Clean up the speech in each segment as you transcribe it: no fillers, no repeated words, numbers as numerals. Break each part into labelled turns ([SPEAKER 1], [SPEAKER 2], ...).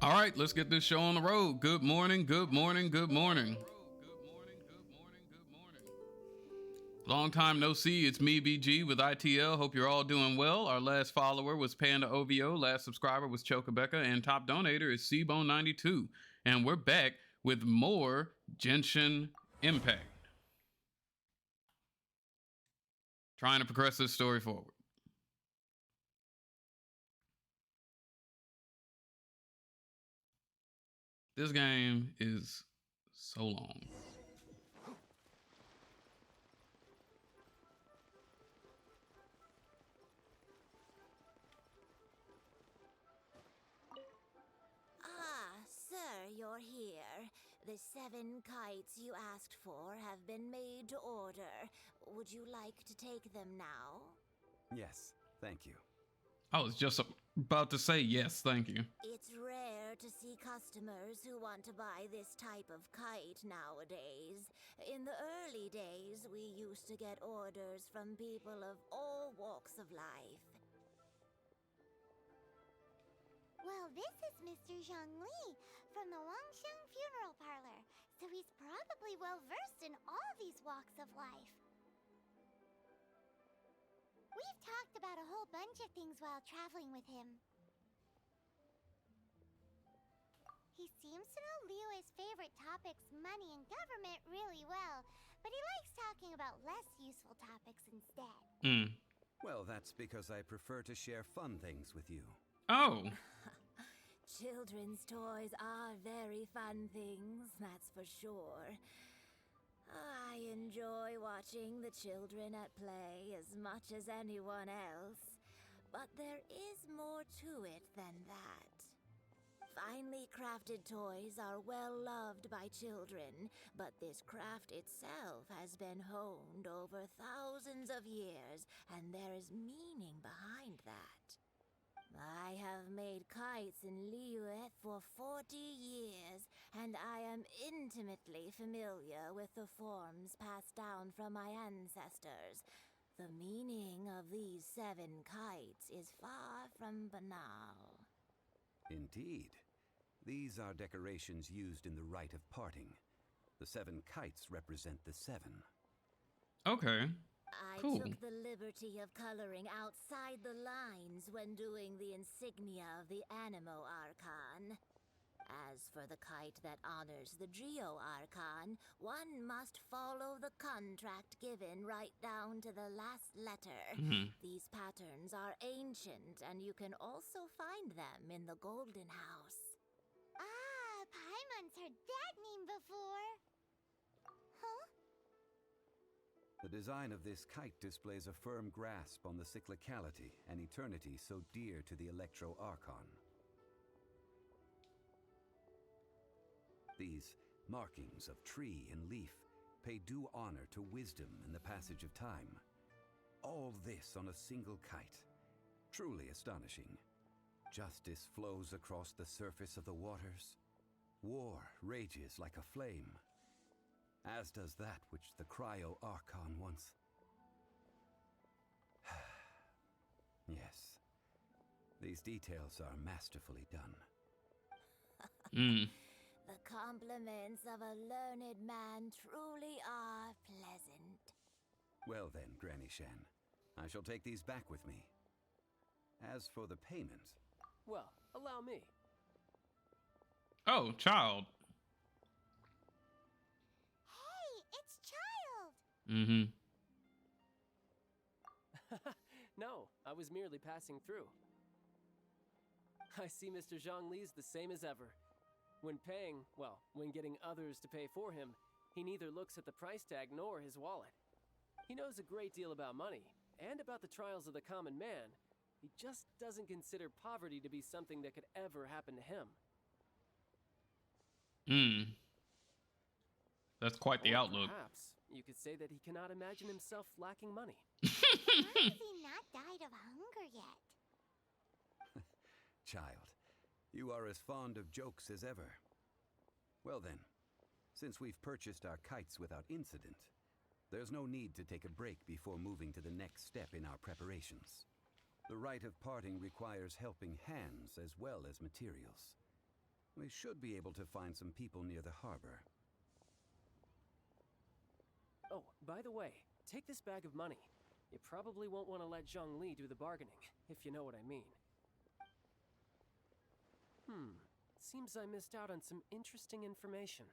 [SPEAKER 1] All right, let's get this show on the road. Good morning, good morning, good morning. Long time no see. It's me, BG, with ITL. Hope you're all doing well. Our last follower was Panda OVO. Last subscriber was Chocobecca. And top donator is Cbone92. And we're back with more Genshin Impact. Trying to progress this story forward. This game is so long.
[SPEAKER 2] Sir, you're here. The 7 kites you asked for have been made to order. Would you like to take them now?
[SPEAKER 3] Yes, thank you.
[SPEAKER 1] I was just about to say yes, thank you.
[SPEAKER 2] It's rare to see customers who want to buy this type of kite nowadays. In the early days, we used to get orders from people of all walks of life.
[SPEAKER 4] Well, this is Mr. Zhongli from the Wangsheng Funeral Parlor, so he's probably well-versed in all these walks of life. We've talked about a whole bunch of things while traveling with him. He seems to know Liyue's favorite topics, money and government, really well, but he likes talking about less useful topics instead.
[SPEAKER 3] Well, that's because I prefer to share fun things with you.
[SPEAKER 1] Oh.
[SPEAKER 2] Children's toys are very fun things, that's for sure. I enjoy watching the children at play as much as anyone else, but there is more to it than that. Finely crafted toys are well loved by children, but this craft itself has been honed over thousands of years, and there is meaning behind that. I have made kites in Liyue for 40 years, and I am intimately familiar with the forms passed down from my ancestors. The meaning of these 7 kites is far from banal.
[SPEAKER 3] Indeed. These are decorations used in the rite of parting. The 7 kites represent the 7.
[SPEAKER 1] Okay.
[SPEAKER 2] I
[SPEAKER 1] Cool.
[SPEAKER 2] took the liberty of coloring outside the lines when doing the insignia of the Animo Archon. As for the kite that honors the Geo Archon, one must follow the contract given right down to the last letter. These patterns are ancient, and you can also find them in the Golden House.
[SPEAKER 4] Paimon's heard that name before. Huh?
[SPEAKER 3] The design of this kite displays a firm grasp on the cyclicality and eternity so dear to the Electro Archon. These markings of tree and leaf pay due honor to wisdom and the passage of time. All this on a single kite. Truly astonishing. Justice flows across the surface of the waters. War rages like a flame. As does that which the Cryo Archon once... Yes. These details are masterfully done.
[SPEAKER 2] The compliments of a learned man truly are pleasant.
[SPEAKER 3] Well then, Granny Shan, I shall take these back with me. As for the payment...
[SPEAKER 5] Well, allow me.
[SPEAKER 1] Oh, child.
[SPEAKER 4] Hey, it's Child!
[SPEAKER 5] No, I was merely passing through. I see Mr. Zhongli's the same as ever. When paying, well, when getting others to pay for him, he neither looks at the price tag nor his wallet. He knows a great deal about money, and about the trials of the common man. He just doesn't consider poverty to be something that could ever happen to him.
[SPEAKER 1] That's quite the
[SPEAKER 5] Or
[SPEAKER 1] outlook.
[SPEAKER 5] Perhaps you could say that he cannot imagine himself lacking money.
[SPEAKER 4] Why has he not died of hunger yet?
[SPEAKER 3] Child, you are as fond of jokes as ever. Well then, since we've purchased our kites without incident, there's no need to take a break before moving to the next step in our preparations. The rite of parting requires helping hands as well as materials. We should be able to find some people near the harbor.
[SPEAKER 5] Oh, by the way, take this bag of money. You probably won't want to let Zhongli do the bargaining, if you know what I mean. Seems I missed out on some interesting information.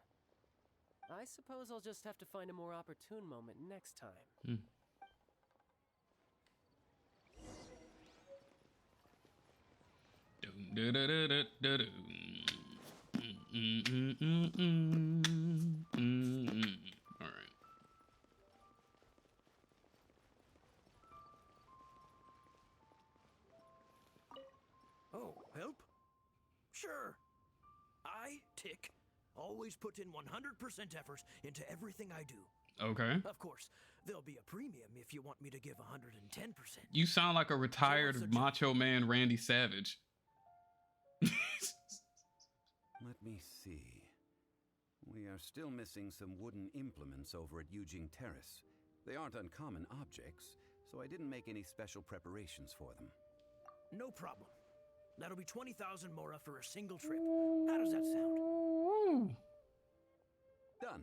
[SPEAKER 5] I suppose I'll just have to find a more opportune moment next time.
[SPEAKER 1] All right.
[SPEAKER 6] Oh, help? Sure. I, Tick, always put in 100% effort into everything I do.
[SPEAKER 1] Okay.
[SPEAKER 6] Of course, there'll be a premium if you want me to give 110%.
[SPEAKER 1] You sound like a retired Macho Man Randy Savage.
[SPEAKER 3] Let me see. We are still missing some wooden implements over at Eugene Terrace. They aren't uncommon objects, so I didn't make any special preparations for them.
[SPEAKER 6] No problem. That'll be 20,000 mora for a single trip. How does that sound?
[SPEAKER 1] Ooh.
[SPEAKER 3] Done.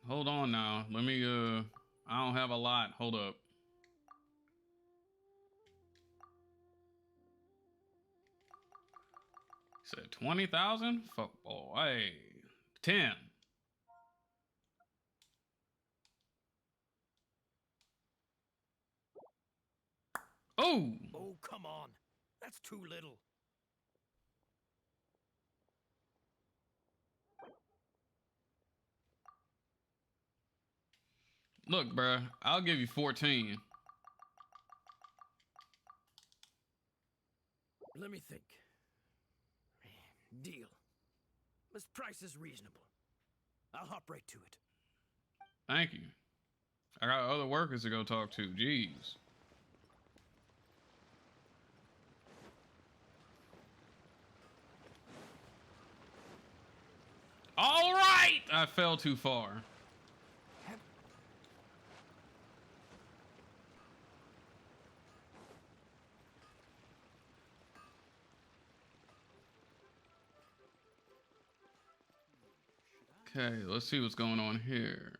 [SPEAKER 1] Hold on now. Let me, I don't have a lot. Hold up. Said 20,000? Fuck boy. 10. Oh!
[SPEAKER 6] Oh, come on. That's too little.
[SPEAKER 1] Look, bruh, I'll give you 14.
[SPEAKER 6] Let me think. Deal. This price is reasonable. I'll hop right to it.
[SPEAKER 1] Thank you. I got other workers to go talk to. Jeez. All right! I fell too far. Okay, let's see what's going on here.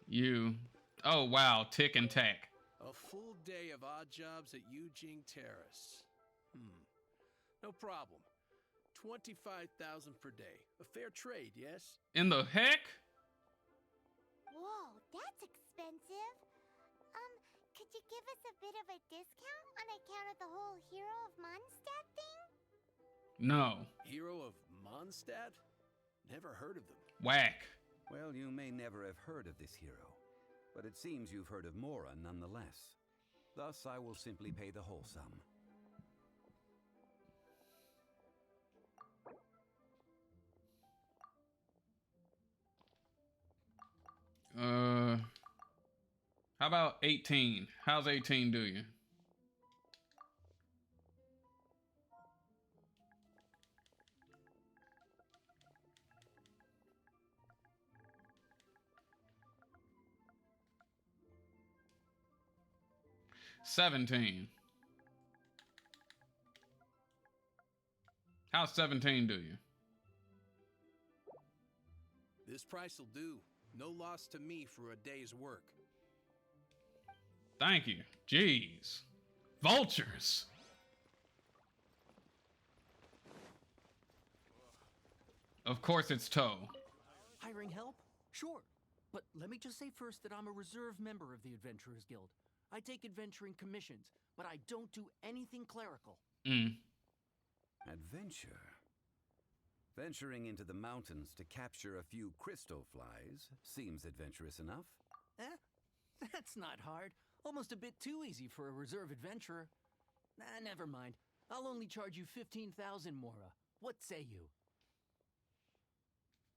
[SPEAKER 1] You. Oh, wow. Tick and tack.
[SPEAKER 7] A full day of odd jobs at Eugene Terrace. No problem. 25,000 per day. A fair trade, yes?
[SPEAKER 1] In the heck?
[SPEAKER 4] Whoa, that's expensive. Could you give us a bit of a discount on account of the whole Hero of Mondstadt thing?
[SPEAKER 1] No.
[SPEAKER 7] Hero of Mondstadt? Never heard of them.
[SPEAKER 1] Whack.
[SPEAKER 3] Well, you may never have heard of this hero, but it seems you've heard of Mora nonetheless. Thus, I will simply pay the whole sum.
[SPEAKER 1] How about 18? How's 18 do you? $17. How's 17 do you?
[SPEAKER 7] This price will do. No loss to me for a day's work.
[SPEAKER 1] Thank you. Jeez. Vultures. Of course it's Toe.
[SPEAKER 8] Hiring help? Sure. But let me just say first that I'm a reserve member of the Adventurers Guild. I take adventuring commissions, but I don't do anything clerical.
[SPEAKER 3] Adventure? Venturing into the mountains to capture a few crystal flies seems adventurous enough.
[SPEAKER 8] That's not hard. Almost a bit too easy for a reserve adventurer. Never mind. I'll only charge you 15,000 mora. What say you?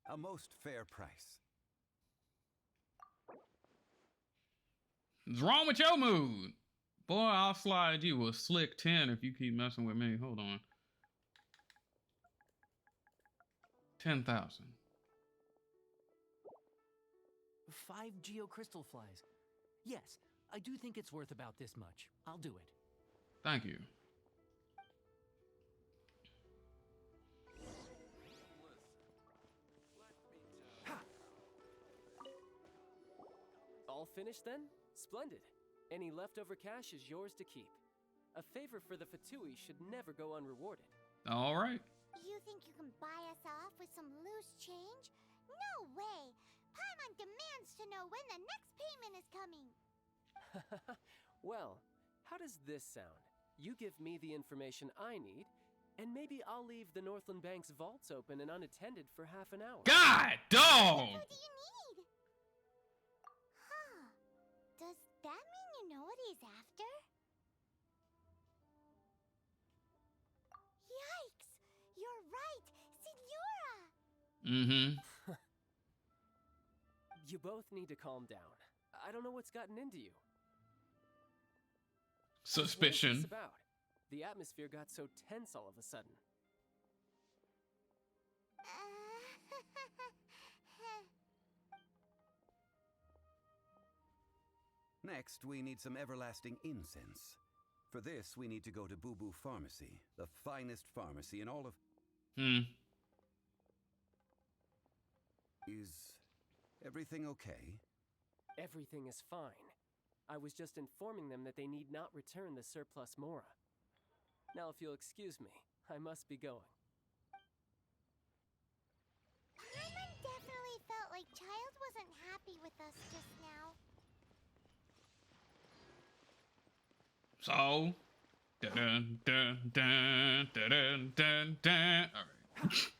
[SPEAKER 3] A most fair price.
[SPEAKER 1] What's wrong with your mood? Boy, I'll slide you a slick 10 if you keep messing with me. Hold on. 10,000.
[SPEAKER 8] 5 geocrystal flies. Yes, I do think it's worth about this much. I'll do it.
[SPEAKER 1] Thank you.
[SPEAKER 5] All finished then? Splendid. Any leftover cash is yours to keep. A favor for the Fatui should never go unrewarded.
[SPEAKER 1] All right.
[SPEAKER 4] You think you can buy us off with some loose change? No way! Paimon demands to know when the next payment is coming.
[SPEAKER 5] Well, how does this sound? You give me the information I need, and maybe I'll leave the Northland Bank's vaults open and unattended for half an hour.
[SPEAKER 1] God, dog!
[SPEAKER 4] What do you need? Huh. Does that mean you know what he's after? Yikes! You're right! Signora!
[SPEAKER 1] Mm-hmm.
[SPEAKER 5] You both need to calm down. I don't know what's gotten into you. What is
[SPEAKER 1] Suspicion.
[SPEAKER 5] this about? The atmosphere got so tense all of a sudden.
[SPEAKER 3] Next, we need some everlasting incense. For this, we need to go to Boo Boo Pharmacy, the finest pharmacy in all of... Is everything okay?
[SPEAKER 5] Everything is fine. I was just informing them that they need not return the surplus Mora. Now, if you'll excuse me, I must be going.
[SPEAKER 4] Paimon definitely felt like Child wasn't happy with us just now.
[SPEAKER 1] So, dun dun dun dun dun dun. All right.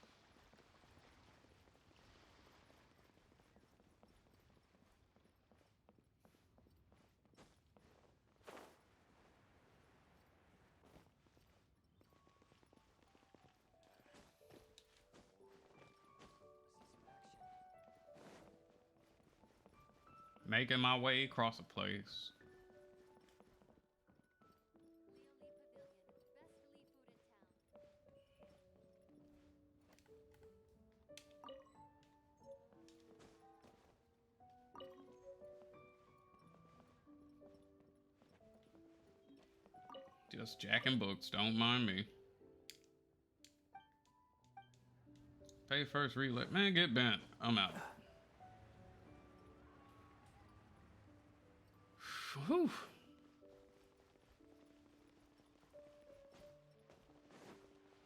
[SPEAKER 1] Making my way across the place. Just jacking books, don't mind me. Pay first, relay. Man, get bent. I'm out. Whew.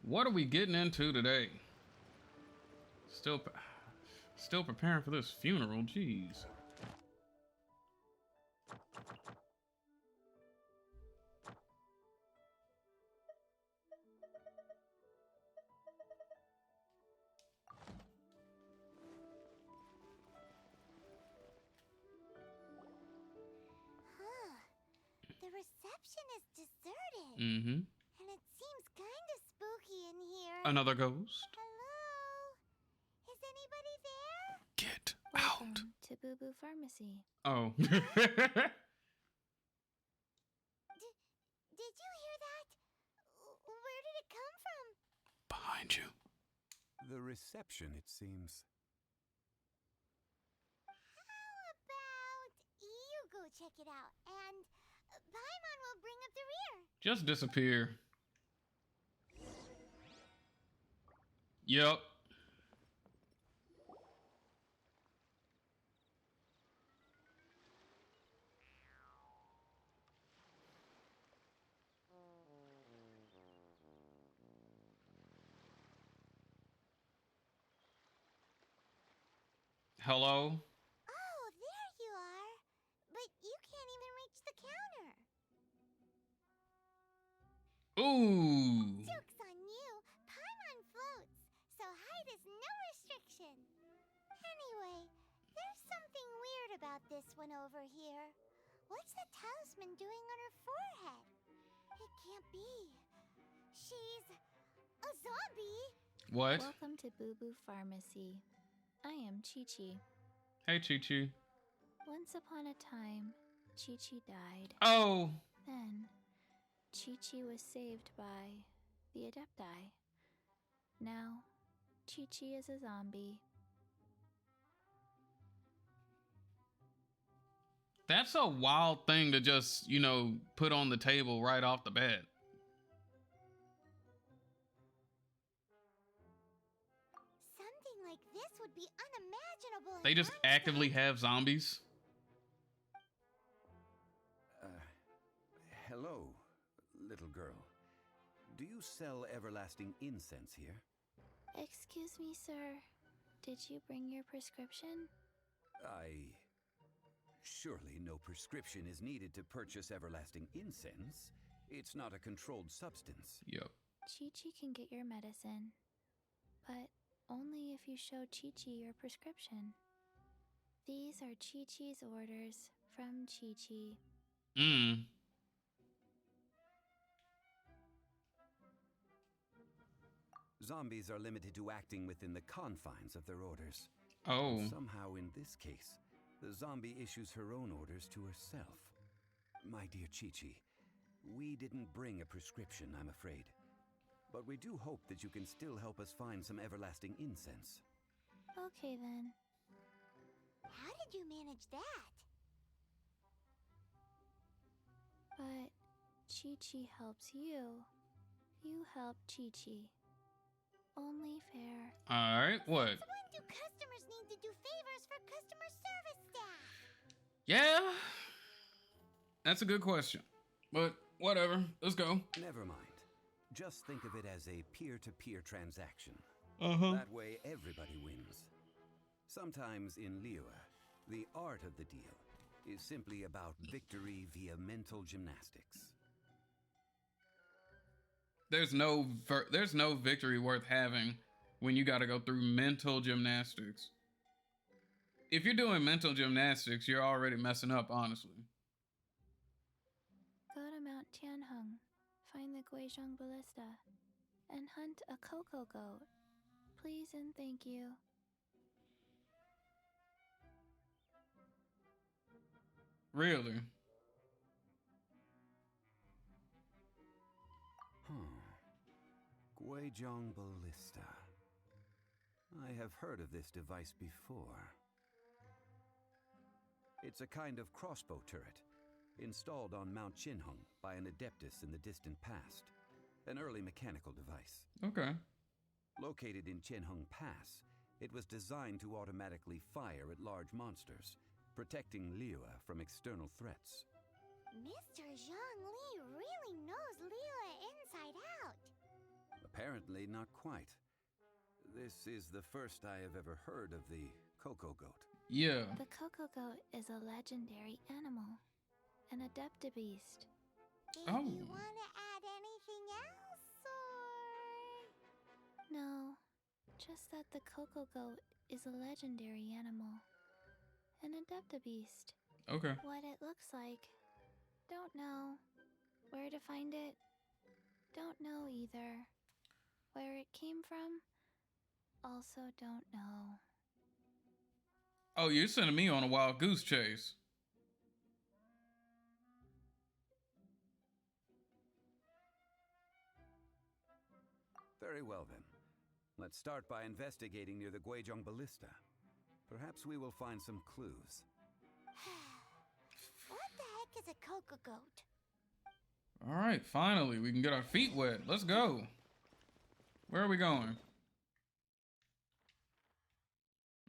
[SPEAKER 1] What are we getting into today? Still preparing for this funeral. Jeez.
[SPEAKER 4] The reception is deserted.
[SPEAKER 1] Mm-hmm.
[SPEAKER 4] And it seems kind of spooky in here.
[SPEAKER 1] Another ghost.
[SPEAKER 4] Hello? Is anybody there?
[SPEAKER 1] Get out.
[SPEAKER 2] Welcome to Boo Boo Pharmacy.
[SPEAKER 1] Oh.
[SPEAKER 4] Did you hear that? Where did it come from?
[SPEAKER 1] Behind you.
[SPEAKER 3] The reception, it seems.
[SPEAKER 4] How about you go check it out, and Paimon will bring up the rear.
[SPEAKER 1] Just disappear. Yep. Hello?
[SPEAKER 4] Oh, there you are. But you can't even reach the counter.
[SPEAKER 1] Ooh.
[SPEAKER 4] Joke's on you. Paimon floats, so height is no restriction. Anyway, there's something weird about this one over here. What's the talisman doing on her forehead? It can't be. She's a zombie.
[SPEAKER 1] What?
[SPEAKER 2] Welcome to Boo Boo Pharmacy. I am Chi-Chi.
[SPEAKER 1] Hey, Chi-Chi.
[SPEAKER 2] Once upon a time, Chi-Chi died.
[SPEAKER 1] Oh.
[SPEAKER 2] Then, Chi-Chi was saved by the Adepti. Now,
[SPEAKER 9] Chi-Chi is a zombie.
[SPEAKER 1] That's a wild thing to just, you know, put on the table right off the bat.
[SPEAKER 4] Something like this would be unimaginable.
[SPEAKER 1] They just actively have zombies.
[SPEAKER 3] Hello, little girl. Do you sell everlasting incense here?
[SPEAKER 9] Excuse me, sir. Did you bring your prescription?
[SPEAKER 3] Surely no prescription is needed to purchase everlasting incense. It's not a controlled substance.
[SPEAKER 1] Yep.
[SPEAKER 9] Chi-Chi can get your medicine, but only if you show Chi-Chi your prescription. These are Chi-Chi's orders from Chi-Chi.
[SPEAKER 3] Zombies are limited to acting within the confines of their orders.
[SPEAKER 1] Oh.
[SPEAKER 3] Somehow, in this case, the zombie issues her own orders to herself. My dear Chi-Chi, we didn't bring a prescription, I'm afraid. But we do hope that you can still help us find some everlasting incense.
[SPEAKER 9] Okay, then.
[SPEAKER 4] How did you manage that?
[SPEAKER 9] But Chi-Chi helps you. You help Chi-Chi. Only fair.
[SPEAKER 1] Alright, what?
[SPEAKER 4] When do customers need to do favors for customer service staff?
[SPEAKER 1] Yeah. That's a good question. But whatever. Let's go.
[SPEAKER 3] Never mind. Just think of it as a peer-to-peer transaction.
[SPEAKER 1] Uh-huh.
[SPEAKER 3] That way, everybody wins. Sometimes in Liyue, the art of the deal is simply about victory via mental gymnastics.
[SPEAKER 1] There's no victory worth having when you got to go through mental gymnastics. If you're doing mental gymnastics, you're already messing up, honestly.
[SPEAKER 9] Go to Mount Tianheng, find the Guizhong Ballista, and hunt a CocoGoat. Please and thank you.
[SPEAKER 1] Really?
[SPEAKER 3] Guizhong Ballista. I have heard of this device before. It's a kind of crossbow turret, installed on Mount Qinheng by an adeptus in the distant past. An early mechanical device.
[SPEAKER 1] Okay.
[SPEAKER 3] Located in Qinheng Pass, it was designed to automatically fire at large monsters, protecting Liyue from external threats.
[SPEAKER 4] Mr. Zhongli really knows Liyue inside out.
[SPEAKER 3] Apparently not quite. This is the first I have ever heard of the CocoGoat.
[SPEAKER 1] Yeah.
[SPEAKER 9] The CocoGoat is a legendary animal, an adeptabeast.
[SPEAKER 4] Did
[SPEAKER 1] Oh.
[SPEAKER 4] you want to add anything else, or...?
[SPEAKER 9] No, just that the CocoGoat is a legendary animal, an adeptabeast.
[SPEAKER 1] Okay.
[SPEAKER 9] What it looks like, don't know. Where to find it, don't know either. Where it came from, also don't know.
[SPEAKER 1] Oh, you're sending me on a wild goose chase.
[SPEAKER 3] Very well then. Let's start by investigating near the Guizhong Ballista. Perhaps we will find some clues.
[SPEAKER 4] What the heck is a CocoGoat?
[SPEAKER 1] All right, finally, we can get our feet wet. Let's go. Where are we going?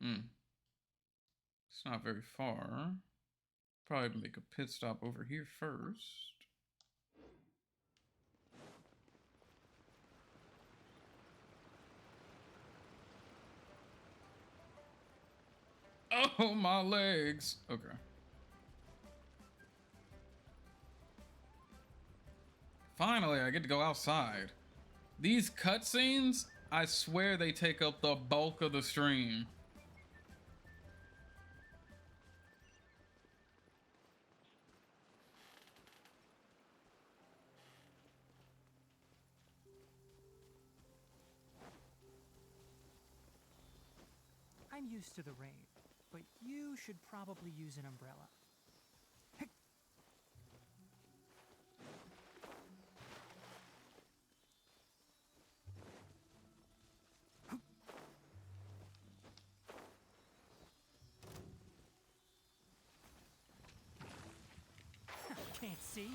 [SPEAKER 1] It's not very far. Probably make a pit stop over here first. Oh, my legs. Okay. Finally, I get to go outside. These cutscenes, I swear they take up the bulk of the stream.
[SPEAKER 10] I'm used to the rain, but you should probably use an umbrella. can't see.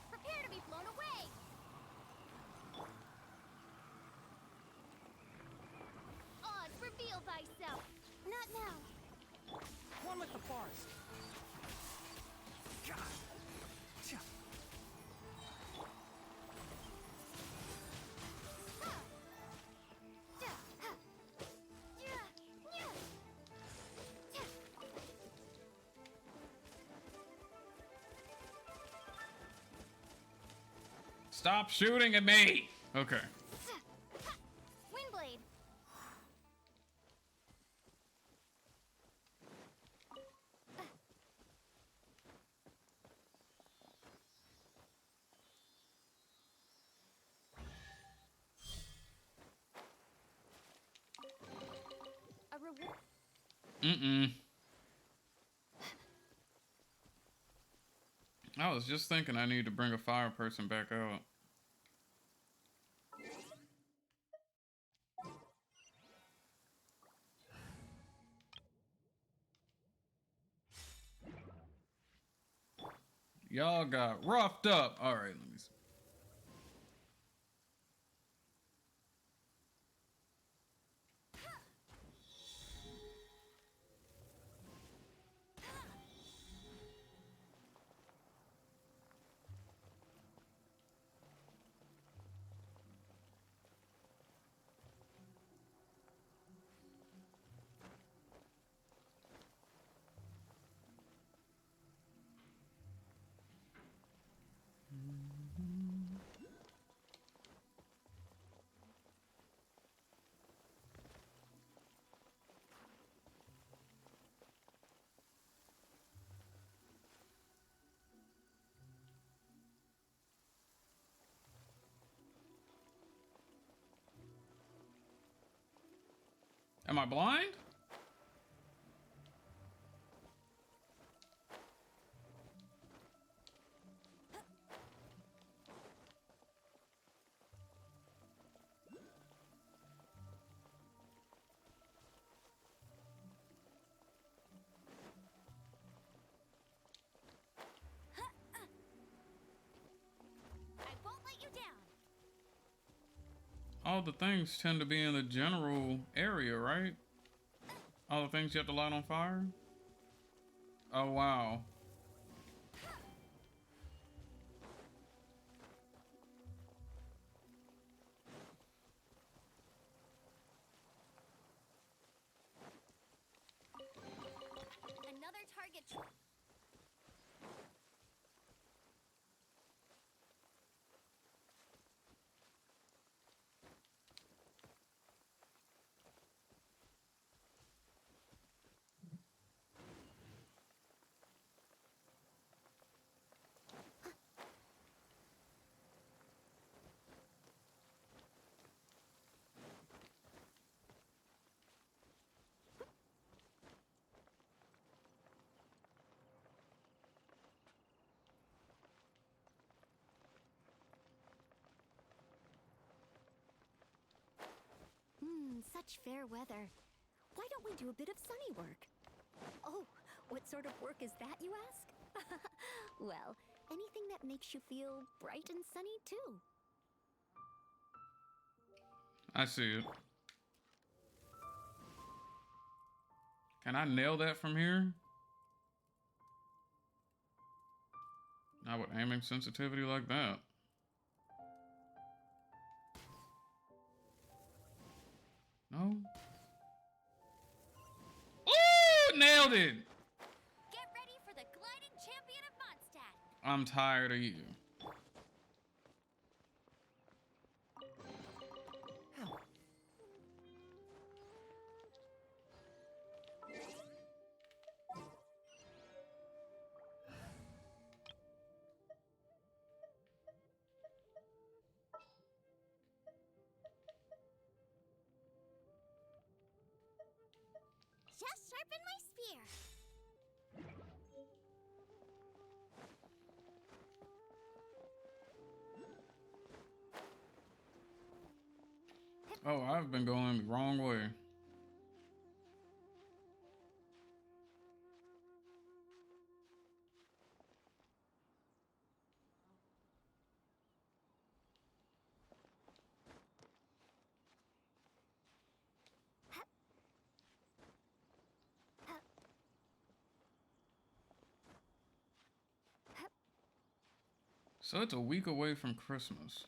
[SPEAKER 4] Prepare to be blown away! Oz, reveal thyself! Not now.
[SPEAKER 10] One with the forest.
[SPEAKER 1] Stop shooting at me! Okay.
[SPEAKER 4] Windblade! A reward.
[SPEAKER 1] Mm-mm. I was just thinking I need to bring a fire person back out. Y'all got roughed up. All right, let me see. Am I blind?
[SPEAKER 4] I won't let you down.
[SPEAKER 1] All the things tend to be in the general area, right? All the things you have to light on fire? Oh, wow.
[SPEAKER 4] Another target. Such fair weather. Why don't we do a bit of sunny work? Oh, what sort of work is that, you ask? Well, anything that makes you feel bright and sunny, too.
[SPEAKER 1] I see it. Can I nail that from here? Not with aiming sensitivity like that. No? Ooh, nailed it!
[SPEAKER 4] Get ready for the gliding champion of Mondstadt.
[SPEAKER 1] I'm tired of you.
[SPEAKER 4] Just sharpen my spear.
[SPEAKER 1] Oh, I've been going the wrong way. So it's a week away from Christmas.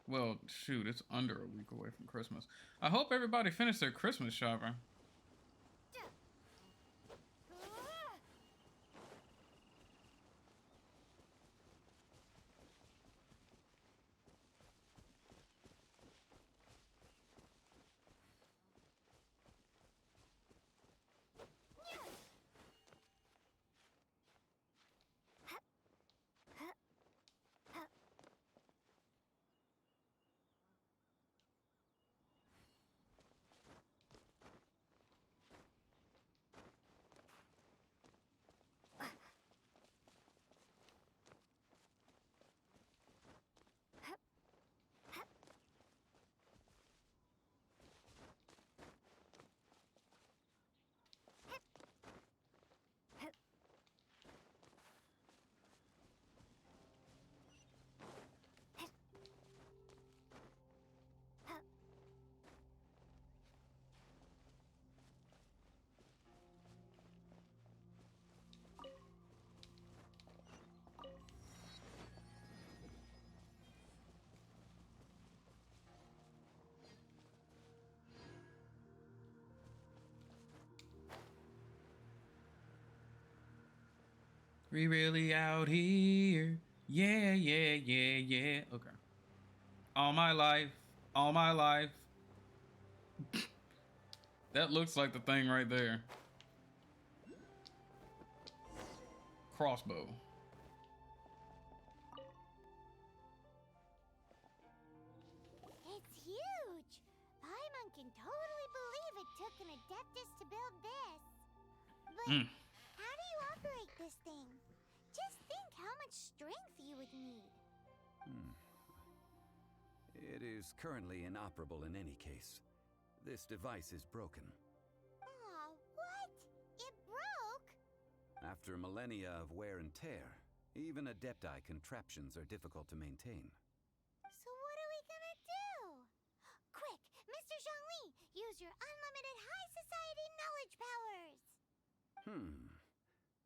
[SPEAKER 1] Well, shoot, it's under a week away from Christmas. I hope everybody finished their Christmas shopping. We really out here. Yeah, yeah, yeah, yeah. Okay. All my life. All my life. That looks like the thing right there. Crossbow.
[SPEAKER 4] It's huge! Paimon can totally believe it took an Adeptus to build this. But how do you operate this thing? Just think how much strength you would need.
[SPEAKER 3] It is currently inoperable in any case. This device is broken.
[SPEAKER 4] Aw, what? It broke?
[SPEAKER 3] After millennia of wear and tear, even Adepti contraptions are difficult to maintain.
[SPEAKER 4] So what are we gonna do? Quick, Mr. Zhongli, use your unlimited high society knowledge powers!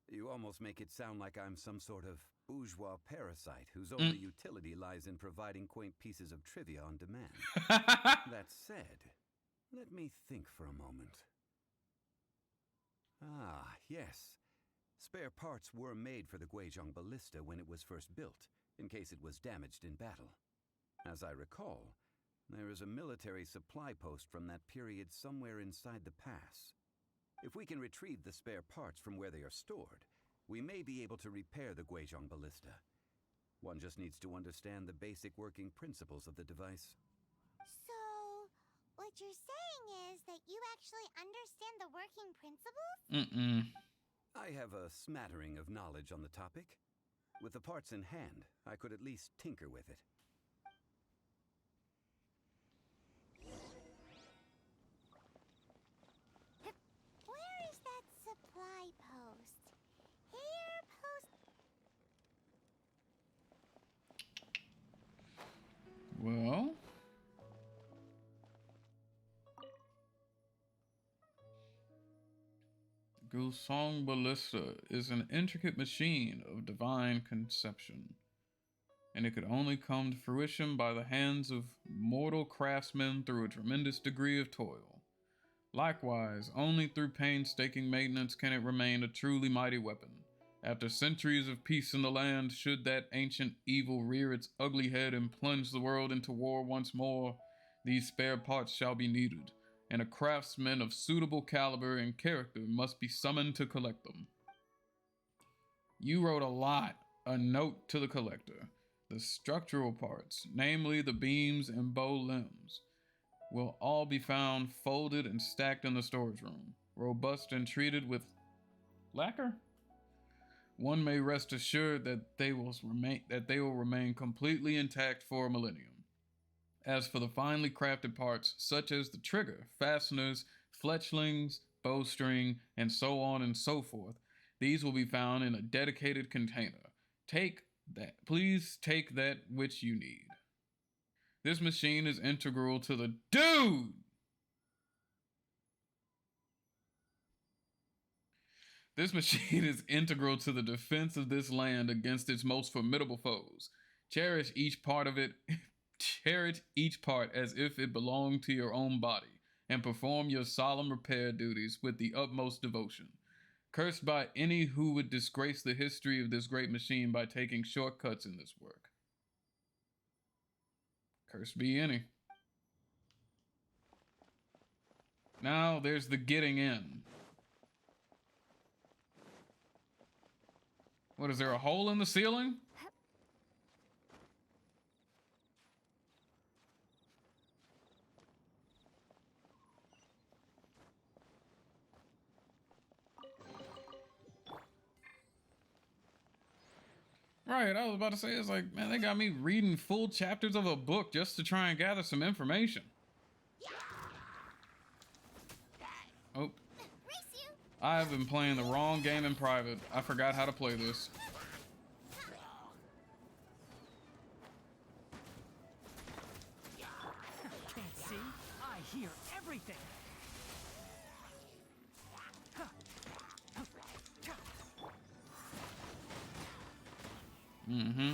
[SPEAKER 3] You almost make it sound like I'm some sort of bourgeois parasite whose only utility lies in providing quaint pieces of trivia on demand. That said, let me think for a moment. Ah, yes. Spare parts were made for the Guizhong ballista when it was first built, in case it was damaged in battle. As I recall, there is a military supply post from that period somewhere inside the pass. If we can retrieve the spare parts from where they are stored, we may be able to repair the Guizhong ballista. One just needs to understand the basic working principles of the device.
[SPEAKER 4] So, what you're saying is that you actually understand the working principles?
[SPEAKER 3] I have a smattering of knowledge on the topic. With the parts in hand, I could at least tinker with it.
[SPEAKER 4] Where is that supply post? Here, post...
[SPEAKER 1] Well. Gusong Ballista is an intricate machine of divine conception, and it could only come to fruition by the hands of mortal craftsmen through a tremendous degree of toil. Likewise, only through painstaking maintenance can it remain a truly mighty weapon. After centuries of peace in the land, should that ancient evil rear its ugly head and plunge the world into war once more, these spare parts shall be needed, and a craftsman of suitable caliber and character must be summoned to collect them. You wrote a note to the collector. The structural parts, namely the beams and bow limbs, will all be found folded and stacked in the storage room, robust and treated with lacquer. One may rest assured that they will remain completely intact for a millennium. As for the finely crafted parts, such as the trigger, fasteners, fletchlings, bowstring, and so on and so forth, these will be found in a dedicated container. Please take that which you need. This machine is integral to the dude! This machine is integral to the defense of this land against its most formidable foes. Cherish each part of it. Cherish each part as if it belonged to your own body, and perform your solemn repair duties with the utmost devotion. Cursed by any who would disgrace the history of this great machine by taking shortcuts in this work. Cursed be any. Now there's the getting in. What, is there a hole in the ceiling? Right, I was about to say, it's like, man, they got me reading full chapters of a book just to try and gather some information. Oh. I have been playing the wrong game in private. I forgot how to play this.
[SPEAKER 10] Can't see? I hear everything.
[SPEAKER 1] Mm-hmm.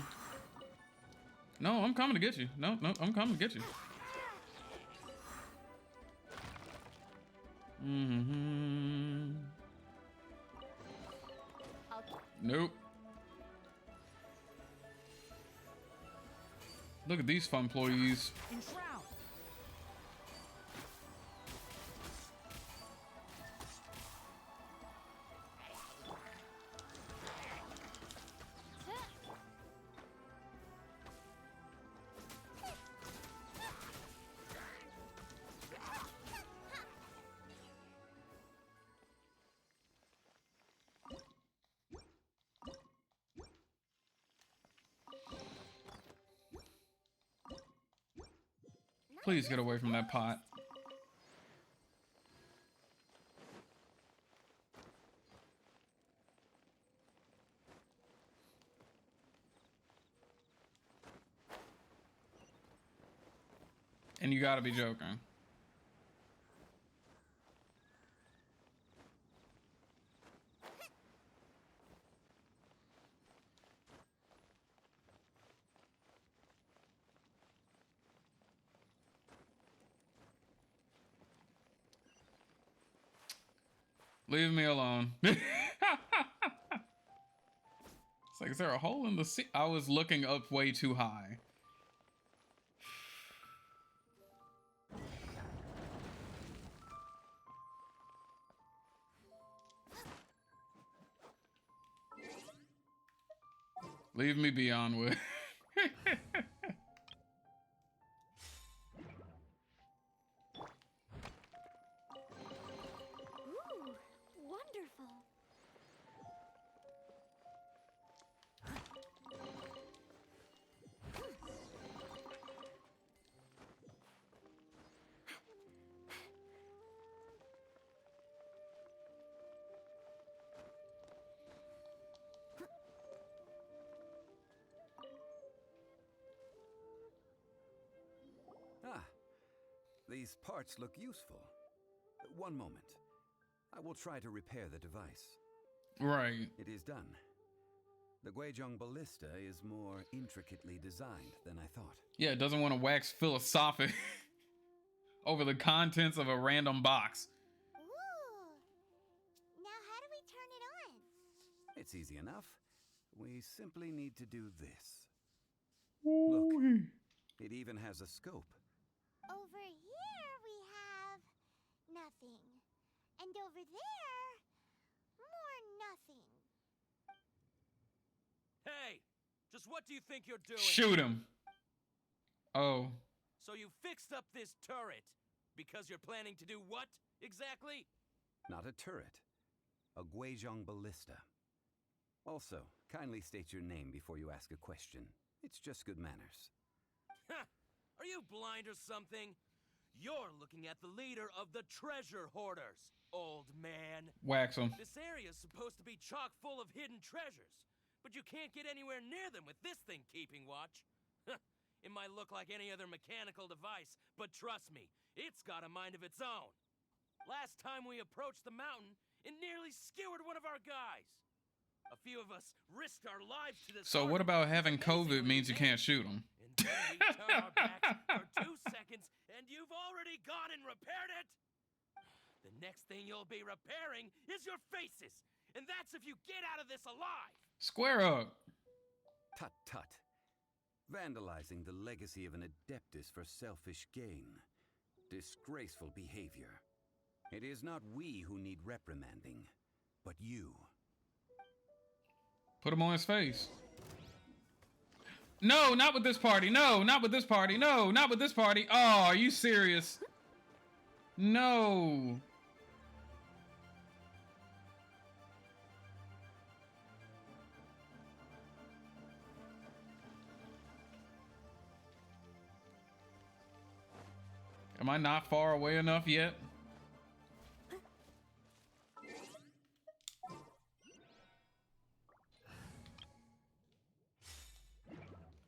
[SPEAKER 1] No, I'm coming to get you. No, I'm coming to get you. Mm-hmm. Nope. Look at these fun employees.
[SPEAKER 10] Enshroud.
[SPEAKER 1] Please get away from that pot. And you gotta be joking. Leave me alone. It's like, is there a hole in the sea? I was looking up way too high. Leave me be on with.
[SPEAKER 2] Ooh, wonderful.
[SPEAKER 3] Ah, these parts look useful. One moment. I will try to repair the device.
[SPEAKER 1] Right.
[SPEAKER 3] It is done. The Guizhong ballista is more intricately designed than I thought.
[SPEAKER 1] Yeah, it doesn't want to wax philosophic over the contents of a random box.
[SPEAKER 4] Ooh. Now how do we turn it on?
[SPEAKER 3] It's easy enough. We simply need to do this. Look, it even has a scope.
[SPEAKER 4] Over here we have nothing. And over there, more nothing.
[SPEAKER 6] Hey! Just what do you think you're doing?
[SPEAKER 1] Shoot him. Oh.
[SPEAKER 6] So you fixed up this turret because you're planning to do what exactly?
[SPEAKER 3] Not a turret. A Guizhong ballista. Also, kindly state your name before you ask a question. It's just good manners.
[SPEAKER 6] Ha! Are you blind or something? You're looking at the leader of the treasure hoarders, old man.
[SPEAKER 1] Wax him.
[SPEAKER 6] This area's supposed to be chock full of hidden treasures, but you can't get anywhere near them with this thing keeping watch. It might look like any other mechanical device, but trust me, it's got a mind of its own. Last time we approached the mountain, it nearly skewered one of our guys. A few of us risked our lives to this.
[SPEAKER 1] So what about having COVID means you can't shoot them?
[SPEAKER 6] And then we turn our backs for 2 seconds, and you've already gone and repaired it. The next thing you'll be repairing is your faces, and that's if you get out of this alive.
[SPEAKER 1] Square up.
[SPEAKER 3] Tut tut. Vandalizing the legacy of an Adeptus for selfish gain. Disgraceful behavior. It is not we who need reprimanding, but you.
[SPEAKER 1] Put him on his face. No, not with this party. No, not with this party. No, not with this party. Oh, are you serious? No. Am I not far away enough yet?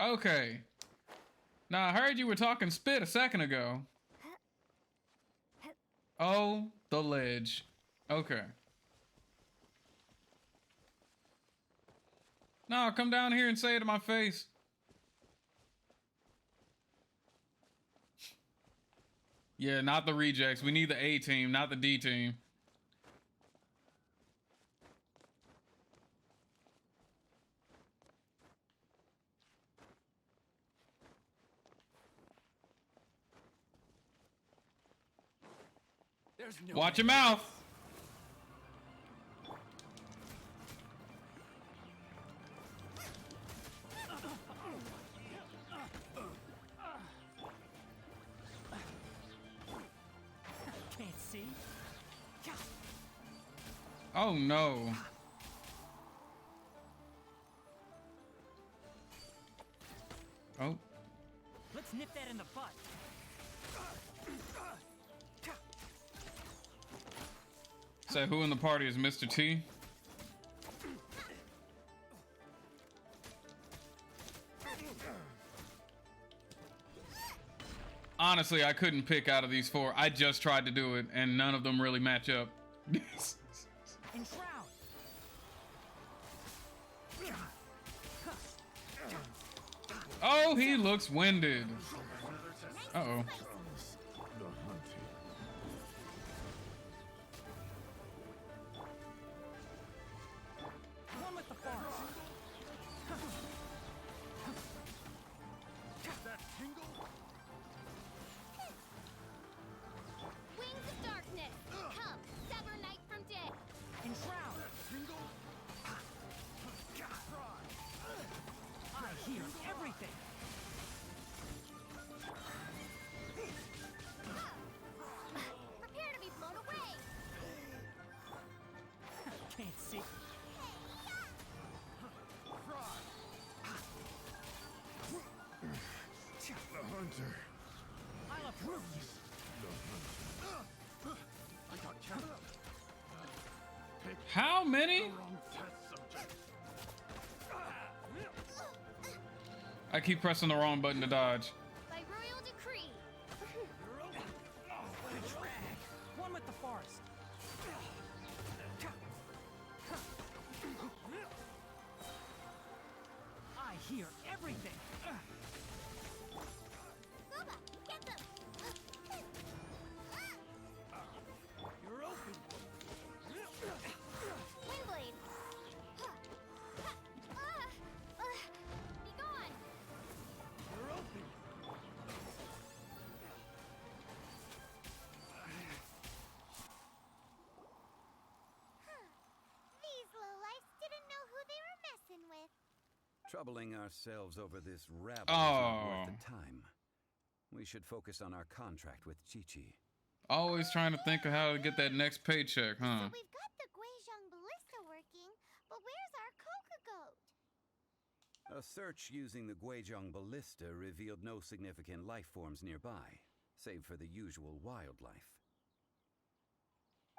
[SPEAKER 1] Okay. Now, I heard you were talking spit a second ago. Oh, the ledge. Okay. No, come down here and say it to my face. Yeah, not the rejects. We need the A team, not the D team.
[SPEAKER 8] There's no
[SPEAKER 1] Watch
[SPEAKER 8] way.
[SPEAKER 1] your mouth.
[SPEAKER 10] Can't see.
[SPEAKER 1] Oh no. Oh.
[SPEAKER 10] Let's nip that in the butt.
[SPEAKER 1] Say who in the party is Mr. T? Honestly, I couldn't pick out of these four. I just tried to do it, and none of them really match up.
[SPEAKER 10] Enshroud.
[SPEAKER 1] Oh, he looks winded. Uh-oh.
[SPEAKER 10] One with the forest.
[SPEAKER 4] Wings of darkness, come, sever night from day.
[SPEAKER 10] Enshroud. I hear everything.
[SPEAKER 4] Prepare to be blown away.
[SPEAKER 10] Can't see.
[SPEAKER 11] The hunter.
[SPEAKER 10] I'll approve you.
[SPEAKER 11] I got counted.
[SPEAKER 1] How many?
[SPEAKER 11] Wrong test subject.
[SPEAKER 1] I keep pressing the wrong button to dodge.
[SPEAKER 4] By royal decree.
[SPEAKER 10] One with the forest. I hear everything.
[SPEAKER 4] Bubba, get them.
[SPEAKER 10] You're open.
[SPEAKER 4] Windblade. Be gone.
[SPEAKER 10] You're open.
[SPEAKER 4] These lowlifes didn't know who they were messing with.
[SPEAKER 3] Troubling ourselves over this rabble
[SPEAKER 1] Oh.
[SPEAKER 3] isn't worth the time. We should focus on our contract with Chi-Chi.
[SPEAKER 1] Always trying to think of how to get that next paycheck, huh?
[SPEAKER 4] So we've got the Guizhong ballista working, but where's our CocoGoat?
[SPEAKER 3] A search using the Guizhong ballista revealed no significant life forms nearby, save for the usual wildlife.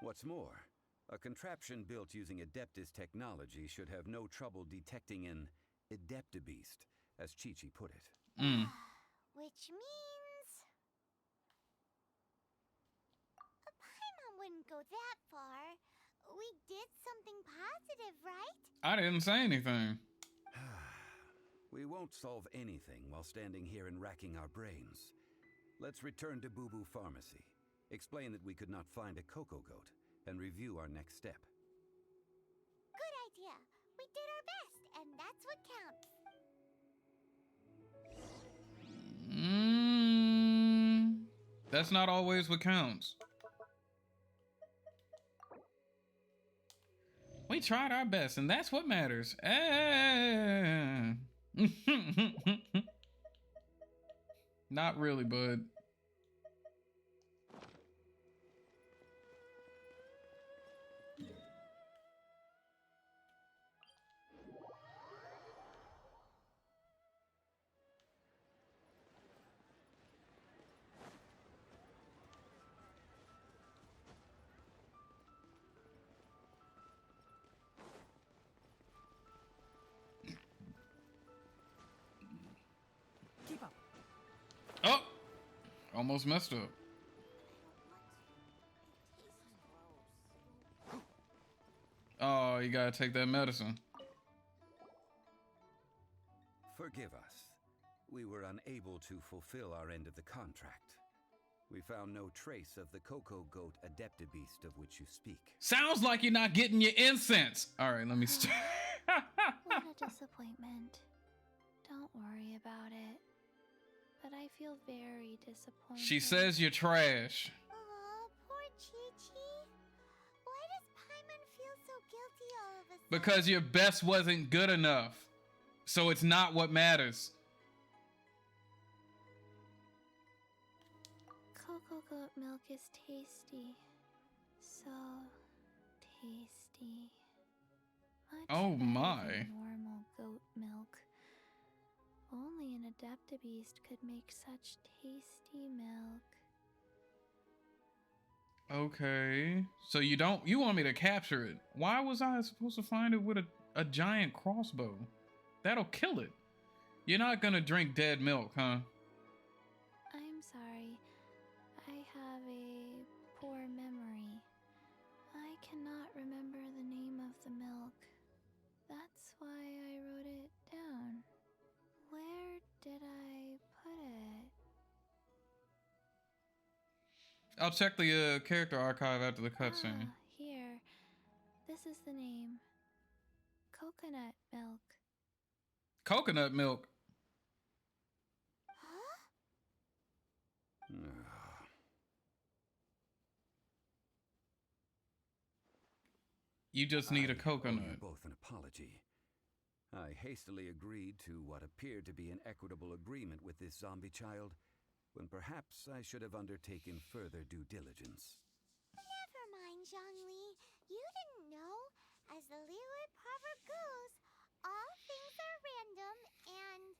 [SPEAKER 3] What's more, a contraption built using Adeptus technology should have no trouble detecting an Adeptabeast, as Chi-Chi put it.
[SPEAKER 1] Mm.
[SPEAKER 4] Which means... a Paimon wouldn't go that far. We did something positive, right?
[SPEAKER 1] I didn't say anything.
[SPEAKER 3] We won't solve anything while standing here and racking our brains. Let's return to Boo Boo Pharmacy, explain that we could not find a CocoGoat, and review our next step.
[SPEAKER 4] Good idea. We did our best, and that's what counts.
[SPEAKER 1] That's not always what counts. We tried our best, and that's what matters. Not really, bud.
[SPEAKER 10] Keep up.
[SPEAKER 1] Oh! Almost messed up. Oh, you gotta take that medicine.
[SPEAKER 3] Forgive us. We were unable to fulfill our end of the contract. We found no trace of the CocoGoat Adeptabeast of which you speak.
[SPEAKER 1] Sounds like you're not getting your incense. All right, let me start.
[SPEAKER 9] What a disappointment. Don't worry about it. But I feel very disappointed.
[SPEAKER 1] She says you're trash.
[SPEAKER 4] Aw, poor Chi-Chi. Why does Paimon feel so guilty all of a sudden?
[SPEAKER 1] Because your best wasn't good enough. So it's not what matters.
[SPEAKER 9] CocoGoat milk is tasty. So tasty. Much
[SPEAKER 1] Oh
[SPEAKER 9] better
[SPEAKER 1] my.
[SPEAKER 9] than normal goat milk. Only an Adeptabeast could make such tasty milk.
[SPEAKER 1] Okay. So you want me to capture it. Why was I supposed to find it with a giant crossbow? That'll kill it. You're not gonna drink dead milk, huh?
[SPEAKER 9] I'm sorry. I have a poor memory. I cannot remember the name of the milk. That's why I wrote it down. Where did I put it?
[SPEAKER 1] I'll check the character archive after the cutscene.
[SPEAKER 9] Here. This is the name. Coconut milk.
[SPEAKER 1] Coconut milk. You just need a
[SPEAKER 3] I owe
[SPEAKER 1] coconut.
[SPEAKER 3] you both an apology. I hastily agreed to what appeared to be an equitable agreement with this zombie child, when perhaps I should have undertaken further due diligence.
[SPEAKER 4] Never mind, Zhongli. You didn't know. As the Liyue proverb goes, all things are random and,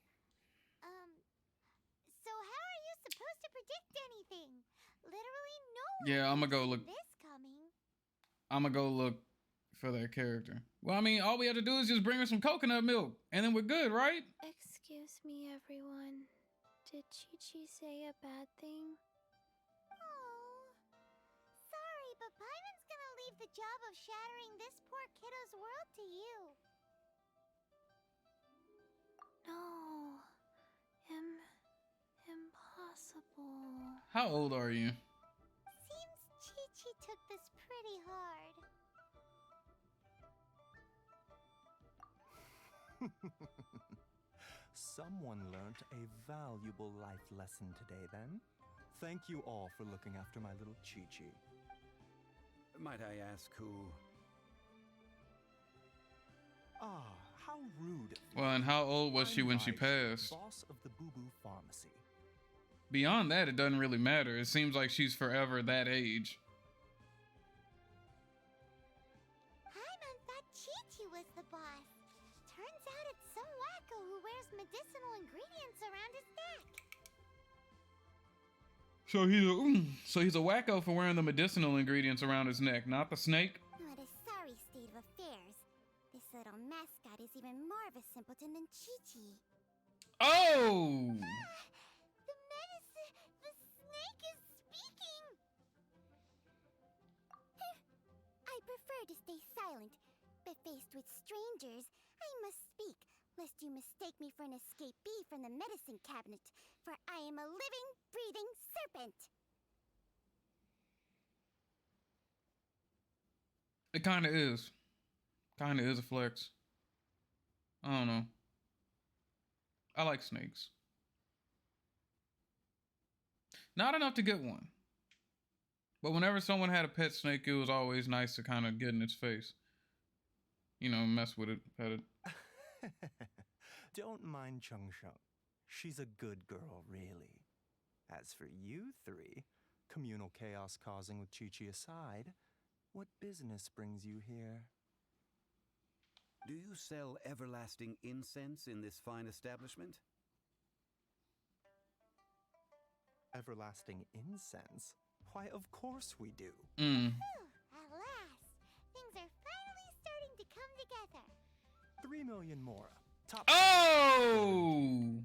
[SPEAKER 4] so how are you supposed to predict anything? Literally no one
[SPEAKER 1] Yeah, I'm gonna go
[SPEAKER 4] seen
[SPEAKER 1] look.
[SPEAKER 4] this coming.
[SPEAKER 1] I'm gonna go look for that character. Well, I mean, all we have to do is just bring her some coconut milk, and then we're good, right?
[SPEAKER 9] Excuse me, everyone. Did Chi-Chi say a bad thing?
[SPEAKER 4] Oh, sorry, but Paimon's gonna leave the job of shattering this poor kiddo's world to you.
[SPEAKER 9] No. Impossible.
[SPEAKER 1] How old are you?
[SPEAKER 4] Seems Chi-Chi took this pretty hard.
[SPEAKER 12] Someone learnt a valuable life lesson today, then. Thank you all for looking after my little Chi-Chi.
[SPEAKER 3] Might I ask who?
[SPEAKER 12] Ah, how rude.
[SPEAKER 1] Well, and how old was she
[SPEAKER 12] I'm
[SPEAKER 1] when she
[SPEAKER 12] Bai,
[SPEAKER 1] passed?
[SPEAKER 12] boss of the Boo Boo Pharmacy.
[SPEAKER 1] Beyond that, it doesn't really matter. It seems like she's forever that age.
[SPEAKER 4] Paimon thought Chi-Chi was the boss. Turns out it's some wacko who wears medicinal ingredients around his neck.
[SPEAKER 1] So he's a wacko for wearing the medicinal ingredients around his neck, not the snake.
[SPEAKER 4] What a sorry state of affairs. This little mascot is even more of a simpleton than Chi-Chi.
[SPEAKER 1] Oh!
[SPEAKER 4] The snake is speaking! I prefer prefer to stay silent, but faced with strangers, I must speak, lest you mistake me for an escapee from the medicine cabinet, for I am a living, breathing serpent.
[SPEAKER 1] It kind of is. Kind of is a flex. I don't know. I like snakes. Not enough to get one. But whenever someone had a pet snake, it was always nice to kind of get in its face. You know, mess with it, pet it.
[SPEAKER 12] Don't mind Chung Sheng. She's a good girl, really. As for you three, communal chaos causing with Chi-Chi aside, what business brings you here?
[SPEAKER 3] Do you sell everlasting incense in this fine establishment?
[SPEAKER 12] Everlasting incense? Why, of course we do.
[SPEAKER 4] Whew, at last, things are finally starting to come together.
[SPEAKER 12] 3 million mora. Top.
[SPEAKER 1] Oh!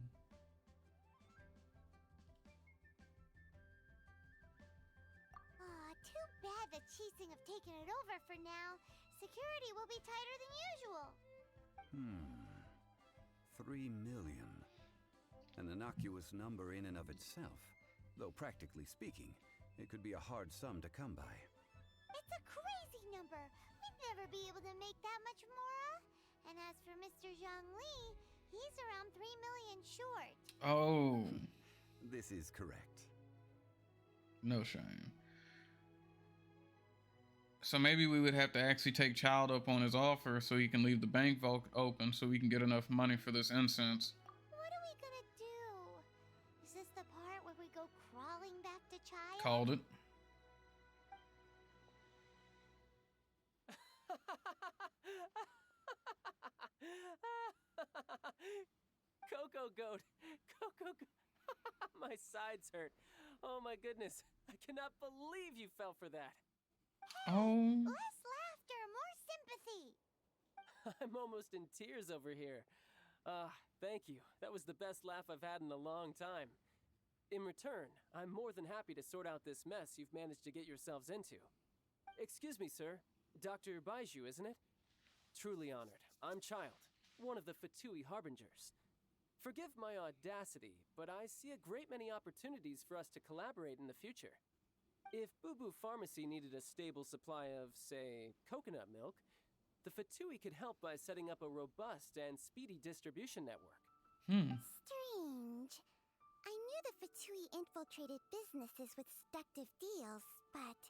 [SPEAKER 4] Aw, too bad the Chising have taken it over for now. Security will be tighter than usual.
[SPEAKER 3] 3 million. An innocuous number in and of itself, though practically speaking, it could be a hard sum to come by.
[SPEAKER 4] It's a crazy number. We'd never be able to make that much mora. And as for Mr. Zhang Li, he's around 3 million short.
[SPEAKER 1] Oh.
[SPEAKER 3] This is correct.
[SPEAKER 1] No shame. So maybe we would have to actually take Child up on his offer so he can leave the bank vault open so we can get enough money for this incense.
[SPEAKER 4] What are we gonna do? Is this the part where we go crawling back to Child?
[SPEAKER 1] Called it.
[SPEAKER 5] CocoGoat! CocoGoat! My sides hurt. Oh my goodness. I cannot believe you fell for that.
[SPEAKER 1] Oh.
[SPEAKER 4] Less laughter, more sympathy.
[SPEAKER 5] I'm almost in tears over here. Thank you. That was the best laugh I've had in a long time. In return, I'm more than happy to sort out this mess you've managed to get yourselves into. Excuse me, sir. Dr. Baiju, isn't it? Truly honored. I'm Child, one of the Fatui Harbingers. Forgive my audacity, but I see a great many opportunities for us to collaborate in the future. If Boo Boo Pharmacy needed a stable supply of, say, coconut milk, the Fatui could help by setting up a robust and speedy distribution network.
[SPEAKER 4] Strange. I knew the Fatui infiltrated businesses with seductive deals, but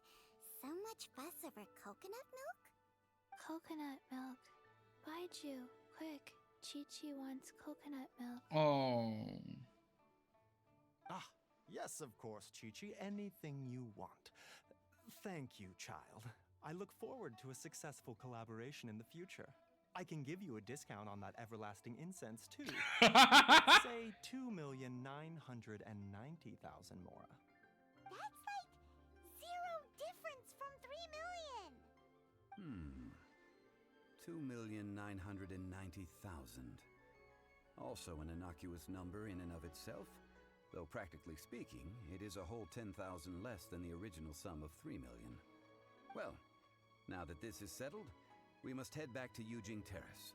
[SPEAKER 4] so much fuss over coconut milk?
[SPEAKER 9] Coconut milk. Baiju, quick. Chi-Chi wants coconut milk.
[SPEAKER 1] Oh.
[SPEAKER 12] Ah, yes, of course, Chi-Chi. Anything you want. Thank you, child. I look forward to a successful collaboration in the future. I can give you a discount on that everlasting incense, too. Say 2,990,000 mora.
[SPEAKER 4] That's like zero difference from 3 million.
[SPEAKER 3] 2,990,000. Also an innocuous number in and of itself, though practically speaking, it is a whole 10,000 less than the original sum of 3 million. Well, now that this is settled, we must head back to Yujing Terrace.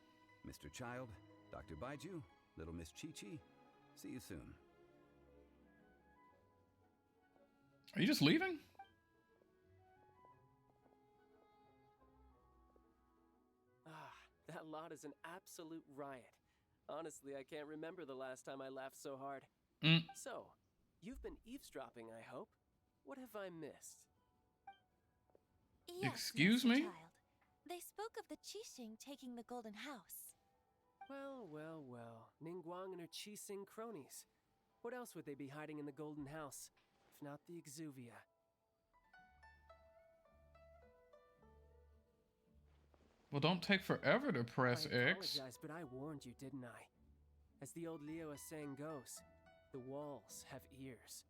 [SPEAKER 3] Mr. Child, Dr. Baiju, little Miss Chi-Chi, see you soon.
[SPEAKER 1] Are you just leaving?
[SPEAKER 5] That lot is an absolute riot. Honestly, I can't remember the last time I laughed so hard. So, you've been eavesdropping, I hope. What have I missed?
[SPEAKER 2] Yes,
[SPEAKER 1] Excuse
[SPEAKER 2] Master
[SPEAKER 1] me?
[SPEAKER 2] Child. They spoke of the Qixing taking the Golden House.
[SPEAKER 5] Well, well, well. Ningguang and her Qixing cronies. What else would they be hiding in the Golden House, if not the Exuvia?
[SPEAKER 1] Well, don't take forever to press
[SPEAKER 5] I
[SPEAKER 1] X.
[SPEAKER 5] apologize, but I warned you, didn't I? As the old Liyue saying goes, the walls have ears.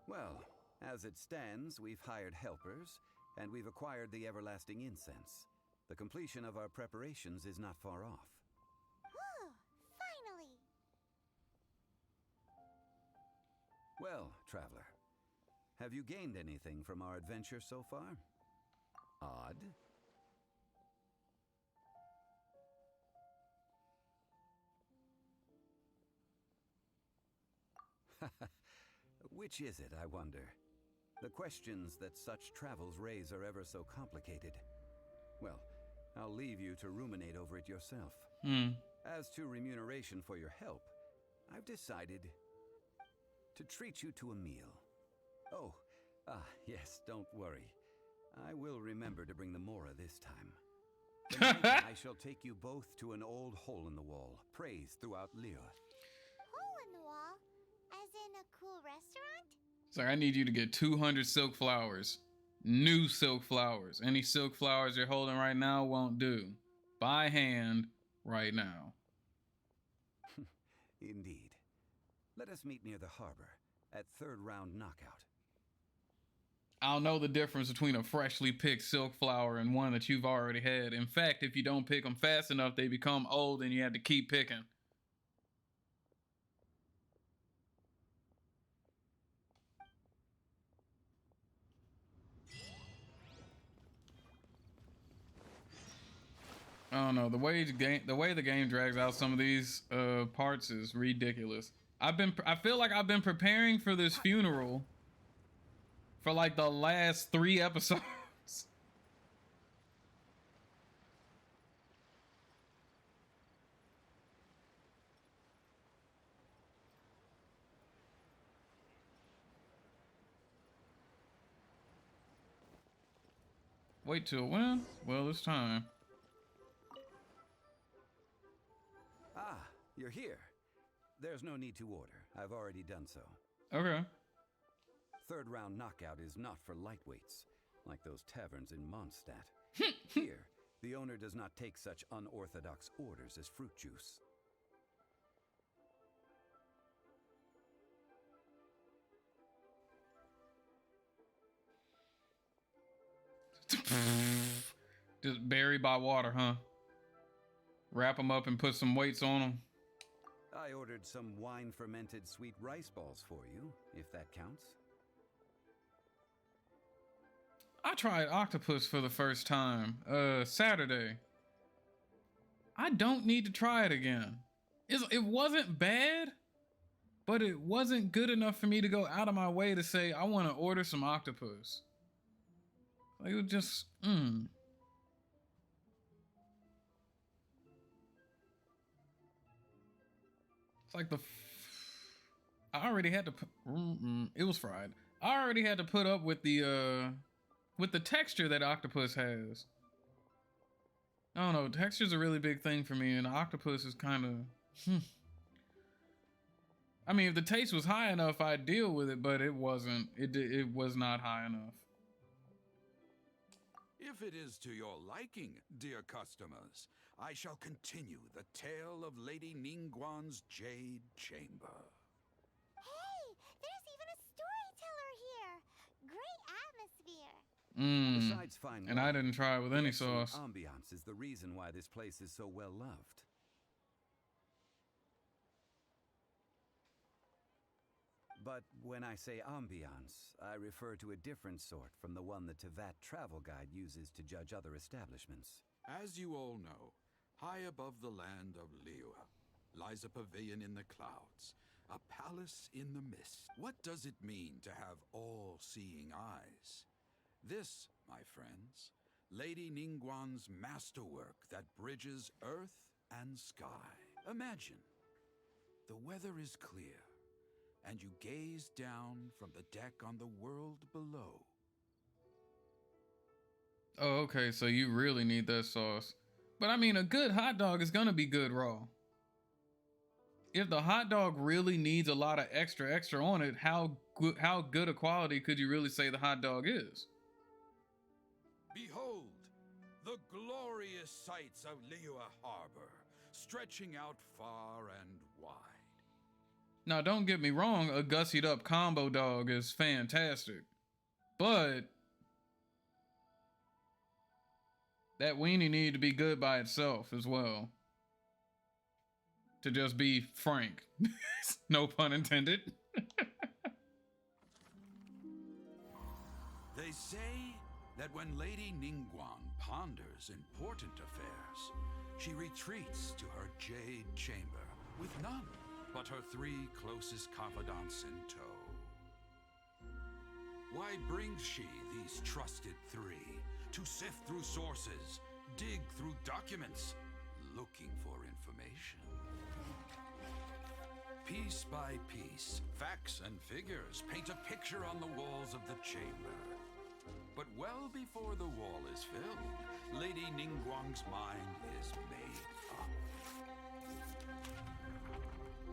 [SPEAKER 3] Well, as it stands, we've hired helpers, and we've acquired the everlasting incense. The completion of our preparations is not far off.
[SPEAKER 4] Whew, finally!
[SPEAKER 3] Well, traveler, have you gained anything from our adventure so far? Odd? Which is it, I wonder? The questions that such travels raise are ever so complicated. Well, I'll leave you to ruminate over it yourself. As to remuneration for your help, I've decided to treat you to a meal. Oh, yes, don't worry. I will remember to bring the Mora this time. Tonight, I shall take you both to an old hole in the wall, praised throughout Liyue.
[SPEAKER 4] Hole in the wall? As in a cool restaurant?
[SPEAKER 1] It's like, I need you to get 200 silk flowers. New silk flowers. Any silk flowers you're holding right now won't do. By hand, right now.
[SPEAKER 3] Indeed. Let us meet near the harbor, at third round knockout.
[SPEAKER 1] I'll know the difference between a freshly picked silk flower and one that you've already had. In fact, if you don't pick them fast enough, they become old and you have to keep picking. I don't know, the way the game drags out some of these parts is ridiculous. I feel like I've been preparing for this funeral for like the last 3 episodes. Wait till when? Well, it's time.
[SPEAKER 3] Ah, you're here. There's no need to order. I've already done so.
[SPEAKER 1] Okay.
[SPEAKER 3] Third round knockout is not for lightweights, like those taverns in Mondstadt. Here, the owner does not take such unorthodox orders as fruit juice.
[SPEAKER 1] Just bury by water, huh? Wrap them up and put some weights on them.
[SPEAKER 3] I ordered some wine-fermented sweet rice balls for you, if that counts.
[SPEAKER 1] I tried octopus for the first time, Saturday. I don't need to try it again. It wasn't bad, but it wasn't good enough for me to go out of my way to say, I want to order some octopus. Like, it was just, It's like I already had to put, it was fried. I already had to put up with the texture that octopus has. I don't know, texture's a really big thing for me, and octopus is kind of, I mean, if the taste was high enough, I'd deal with it, but it wasn't. It was not high enough.
[SPEAKER 11] If it is to your liking, dear customers, I shall continue the tale of Lady Ningguang's Jade Chamber.
[SPEAKER 4] Hey, there's even a storyteller here! Great atmosphere!
[SPEAKER 3] Besides fine
[SPEAKER 1] and I didn't try it with any sauce.
[SPEAKER 3] Ambiance is the reason why this place is so well loved. But when I say ambiance, I refer to a different sort from the one the Tevat travel guide uses to judge other establishments.
[SPEAKER 11] As you all know, high above the land of Liyue lies a pavilion in the clouds, a palace in the mist. What does it mean to have all-seeing eyes? This, my friends, Lady Ningguang's masterwork that bridges earth and sky. Imagine, the weather is clear, and you gaze down from the deck on the world below.
[SPEAKER 1] Oh, okay, so you really need that sauce. But I mean, a good hot dog is gonna be good raw. If the hot dog really needs a lot of extra on it, how good a quality could you really say the hot dog is?
[SPEAKER 11] Behold, the glorious sights of Liyue Harbor, stretching out far and wide.
[SPEAKER 1] Now, don't get me wrong, a gussied up combo dog is fantastic. But that weenie need to be good by itself as well. To just be frank. No pun intended.
[SPEAKER 11] They say that when Lady Ningguang ponders important affairs, she retreats to her jade chamber with none but her 3 closest confidants in tow. Why brings she these trusted 3 to sift through sources, dig through documents, looking for information? Piece by piece, facts and figures paint a picture on the walls of the chamber. But well before the wall is filled, Lady Ningguang's mind is made up.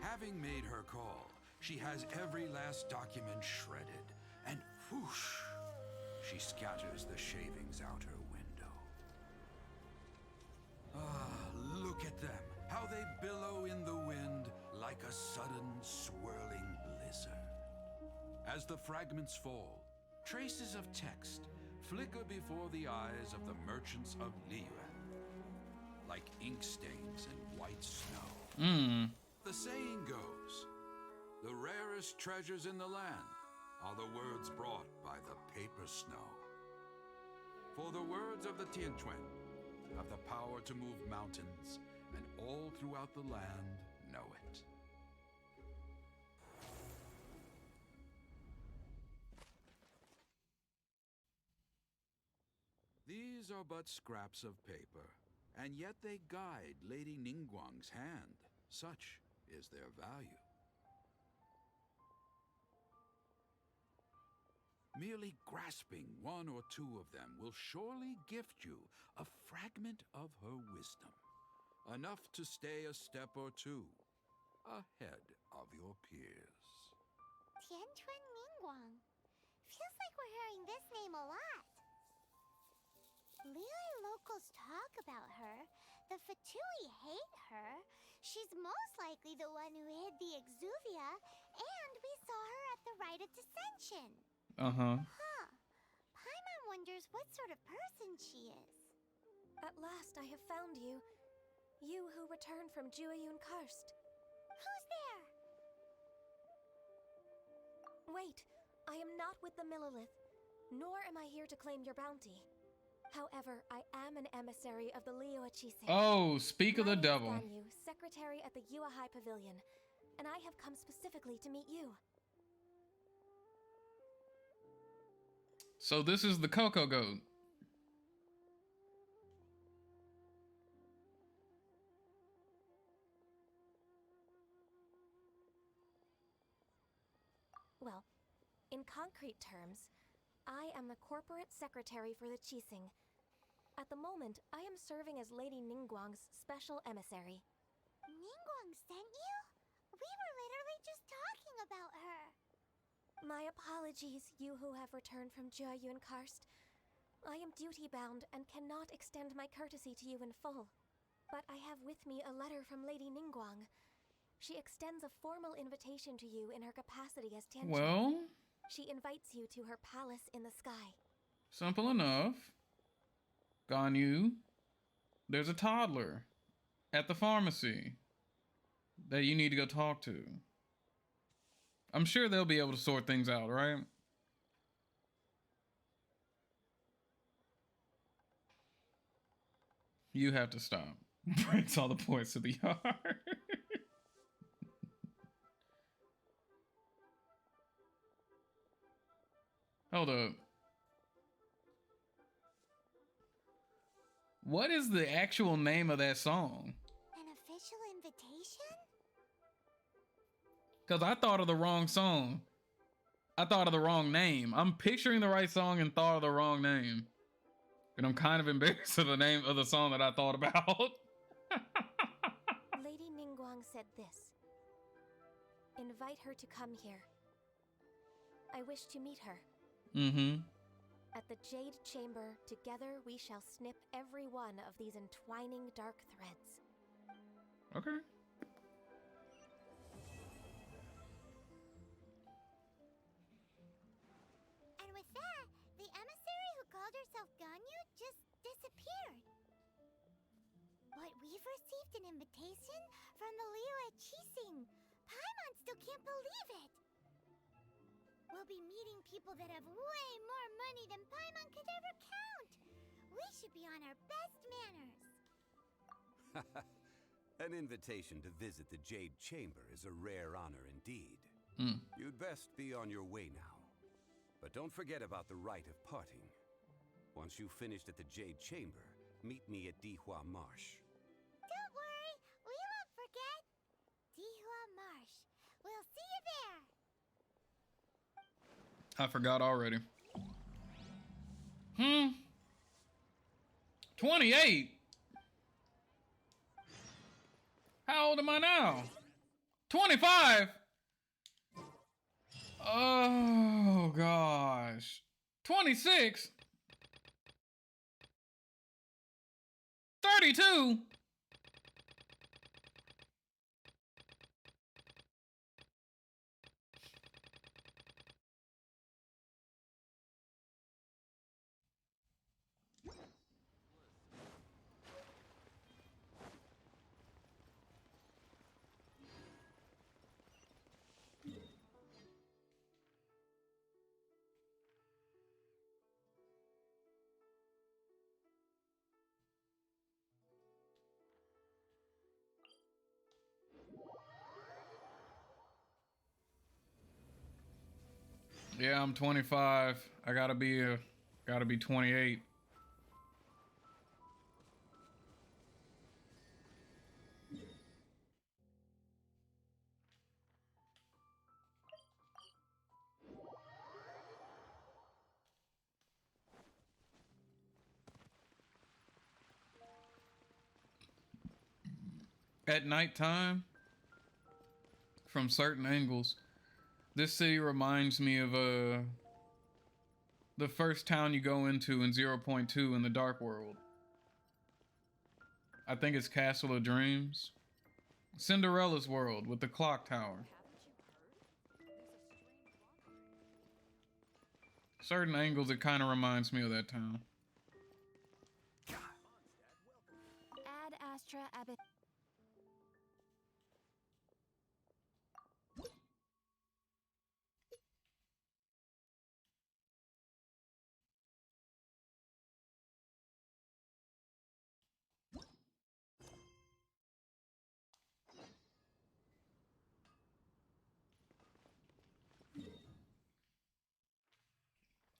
[SPEAKER 11] Having made her call, she has every last document shredded, and whoosh, she scatters the shavings out her window. Ah, look at them, how they billow in the wind like a sudden swirling blizzard. As the fragments fall, traces of text flicker before the eyes of the merchants of Liyue, like ink stains in white snow. The saying goes, the rarest treasures in the land are the words brought by the paper snow. For the words of the Tianquan have the power to move mountains, and all throughout the land know it. These are but scraps of paper, and yet they guide Lady Ningguang's hand. Such is their value. Merely grasping 1 or 2 of them will surely gift you a fragment of her wisdom, enough to stay a step or 2 ahead of your peers.
[SPEAKER 4] Tianquan Ningguang. Feels like we're hearing this name a lot. Liyue locals talk about her. The Fatui hate her. She's most likely the one who hid the Exuvia, and we saw her at the Rite of Dissension. Paimon wonders what sort of person she is.
[SPEAKER 13] At last I have found you. You who returned from Jueyun Karst.
[SPEAKER 4] Who's there?
[SPEAKER 13] Wait, I am not with the Millelith, nor am I here to claim your bounty. However, I am an emissary of the Liyue Chising.
[SPEAKER 1] Oh, speak of the devil.
[SPEAKER 13] My name is Ganyu, secretary at the Yuehai Pavilion, and I have come specifically to meet you.
[SPEAKER 1] So this is the CocoGoat.
[SPEAKER 13] Well, in concrete terms, I am the corporate secretary for the Chising. At the moment, I am serving as Lady Ningguang's special emissary.
[SPEAKER 4] Ningguang sent you? We were literally just talking about her.
[SPEAKER 13] My apologies, you who have returned from Jueyun Karst. I am duty-bound and cannot extend my courtesy to you in full. But I have with me a letter from Lady Ningguang. She extends a formal invitation to you in her capacity as Tianquan.
[SPEAKER 1] Well,
[SPEAKER 13] she invites you to her palace in the sky.
[SPEAKER 1] Simple enough. Ganyu, there's a toddler at the pharmacy that you need to go talk to. I'm sure they'll be able to sort things out, right? You have to stop. Brings all the points to the yard. Hold up. What is the actual name of that song?
[SPEAKER 4] An official invitation?
[SPEAKER 1] Because I thought of the wrong song. I thought of the wrong name. I'm picturing the right song and thought of the wrong name. And I'm kind of embarrassed of the name of the song that I thought about.
[SPEAKER 13] Lady Ningguang said this. Invite her to come here. I wish to meet her. At the Jade Chamber, together we shall snip every one of these entwining dark threads.
[SPEAKER 1] Okay.
[SPEAKER 4] called herself Ganyu just disappeared. But we've received an invitation from the Liyue Chising. Paimon still can't believe it. We'll be meeting people that have way more money than Paimon could ever count. We should be on our best manners.
[SPEAKER 3] An invitation to visit the Jade Chamber is a rare honor indeed. You'd best be on your way now. But don't forget about the rite of parting. Once you've finished at the Jade Chamber, meet me at Dihua Marsh.
[SPEAKER 4] Don't worry, we won't forget. Dihua Marsh. We'll see you there.
[SPEAKER 1] I forgot already. 28? How old am I now? 25? Oh, gosh. 26? 32? Yeah, I'm 25. I gotta be 28. At nighttime, from certain angles, this city reminds me of the first town you go into in 0.2 in the Dark World. I think it's Castle of Dreams. Cinderella's world with the clock tower. Certain angles, it kind of reminds me of that town.
[SPEAKER 2] Ad Astra Abbot.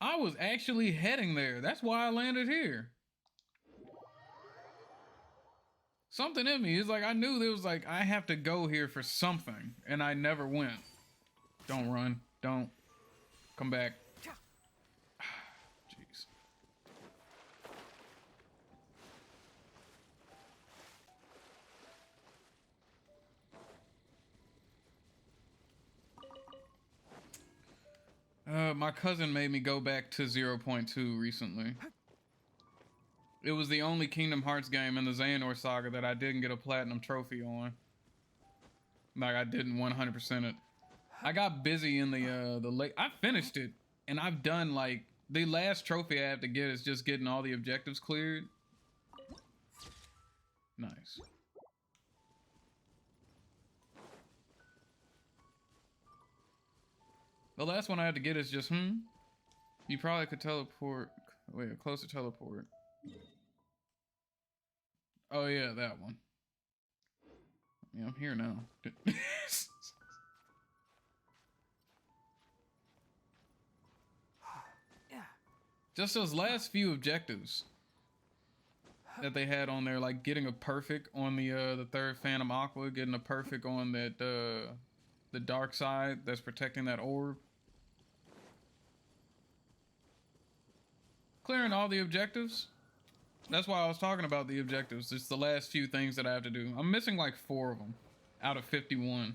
[SPEAKER 1] I was actually heading there. That's why I landed here. Something in me is like, I knew there was like, I have to go here for something, and I never went. Don't run. Don't. Come back. Jeez. My cousin made me go back to 0.2 recently. It was the only Kingdom Hearts game in the Xehanort Saga that I didn't get a platinum trophy on. Like, I didn't 100% it. I got busy in the late... I finished it, and I've done, like... The last trophy I have to get is just getting all the objectives cleared. Nice. The last one I have to get is just, You probably could teleport... Wait, a closer teleport. Oh, yeah, that one. Yeah, I'm here now. Just those last few objectives that they had on there, like getting a perfect on the third Phantom Aqua, getting a perfect on that the dark side that's protecting that orb. Clearing all the objectives. That's why I was talking about the objectives. It's the last few things that I have to do. I'm missing like 4 of them out of 51.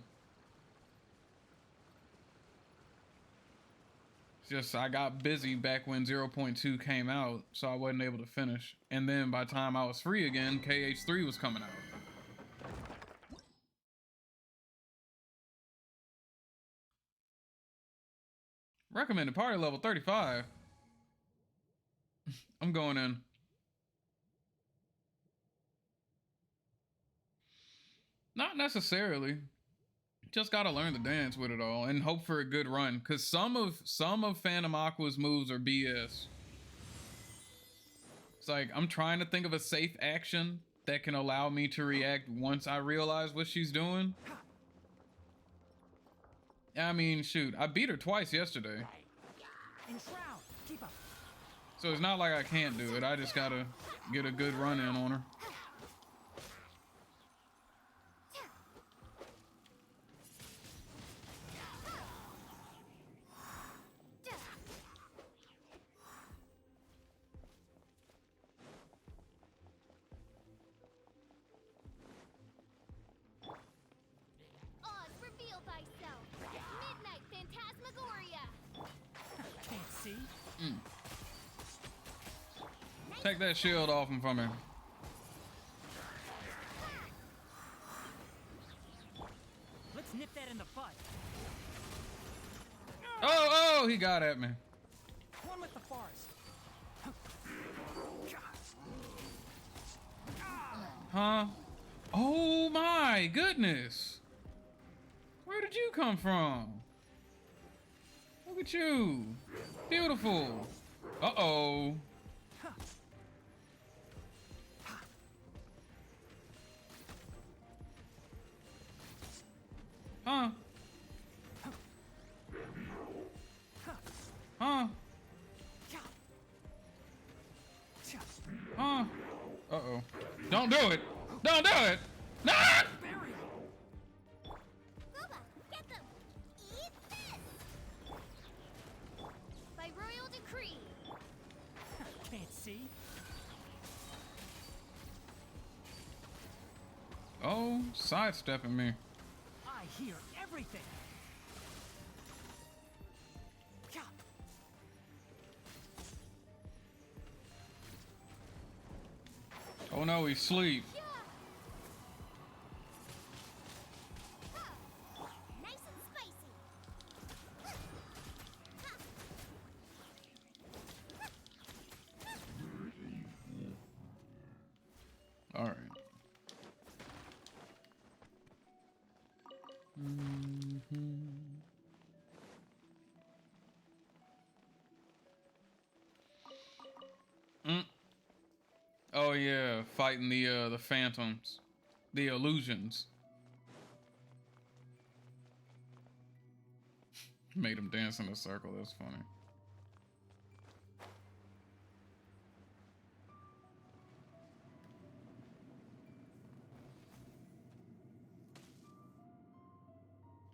[SPEAKER 1] Just I got busy back when 0.2 came out, so I wasn't able to finish. And then by the time I was free again, KH3 was coming out. Recommended party level 35. I'm going in. Not necessarily. Just gotta learn to dance with it all and hope for a good run. Cause some of Phantom Aqua's moves are BS. It's like I'm trying to think of a safe action that can allow me to react once I realize what she's doing. I mean, shoot, I beat her twice yesterday. So it's not like I can't do it. I just gotta get a good run in on her.
[SPEAKER 4] Oz, reveal thyself. Midnight Phantasmagoria.
[SPEAKER 10] Can't see.
[SPEAKER 1] Take that shield off him from me.
[SPEAKER 10] Let's nip that in the bud.
[SPEAKER 1] Oh, he got at me.
[SPEAKER 10] One with the forest.
[SPEAKER 1] Huh? Oh my goodness. Where did you come from? Look at you. Beautiful. Uh-oh. Huh? Huh? Huh? Uh-oh. Don't do it! Don't do it! No!
[SPEAKER 4] Gooba, get them. Eat this. By royal decree.
[SPEAKER 10] Can't see.
[SPEAKER 1] Oh, sidestepping me.
[SPEAKER 10] I hear everything.
[SPEAKER 1] Oh no, he's asleep.
[SPEAKER 4] Nice and spicy.
[SPEAKER 1] All right. Oh yeah, fighting the phantoms, the illusions. Made him dance in a circle. That's funny.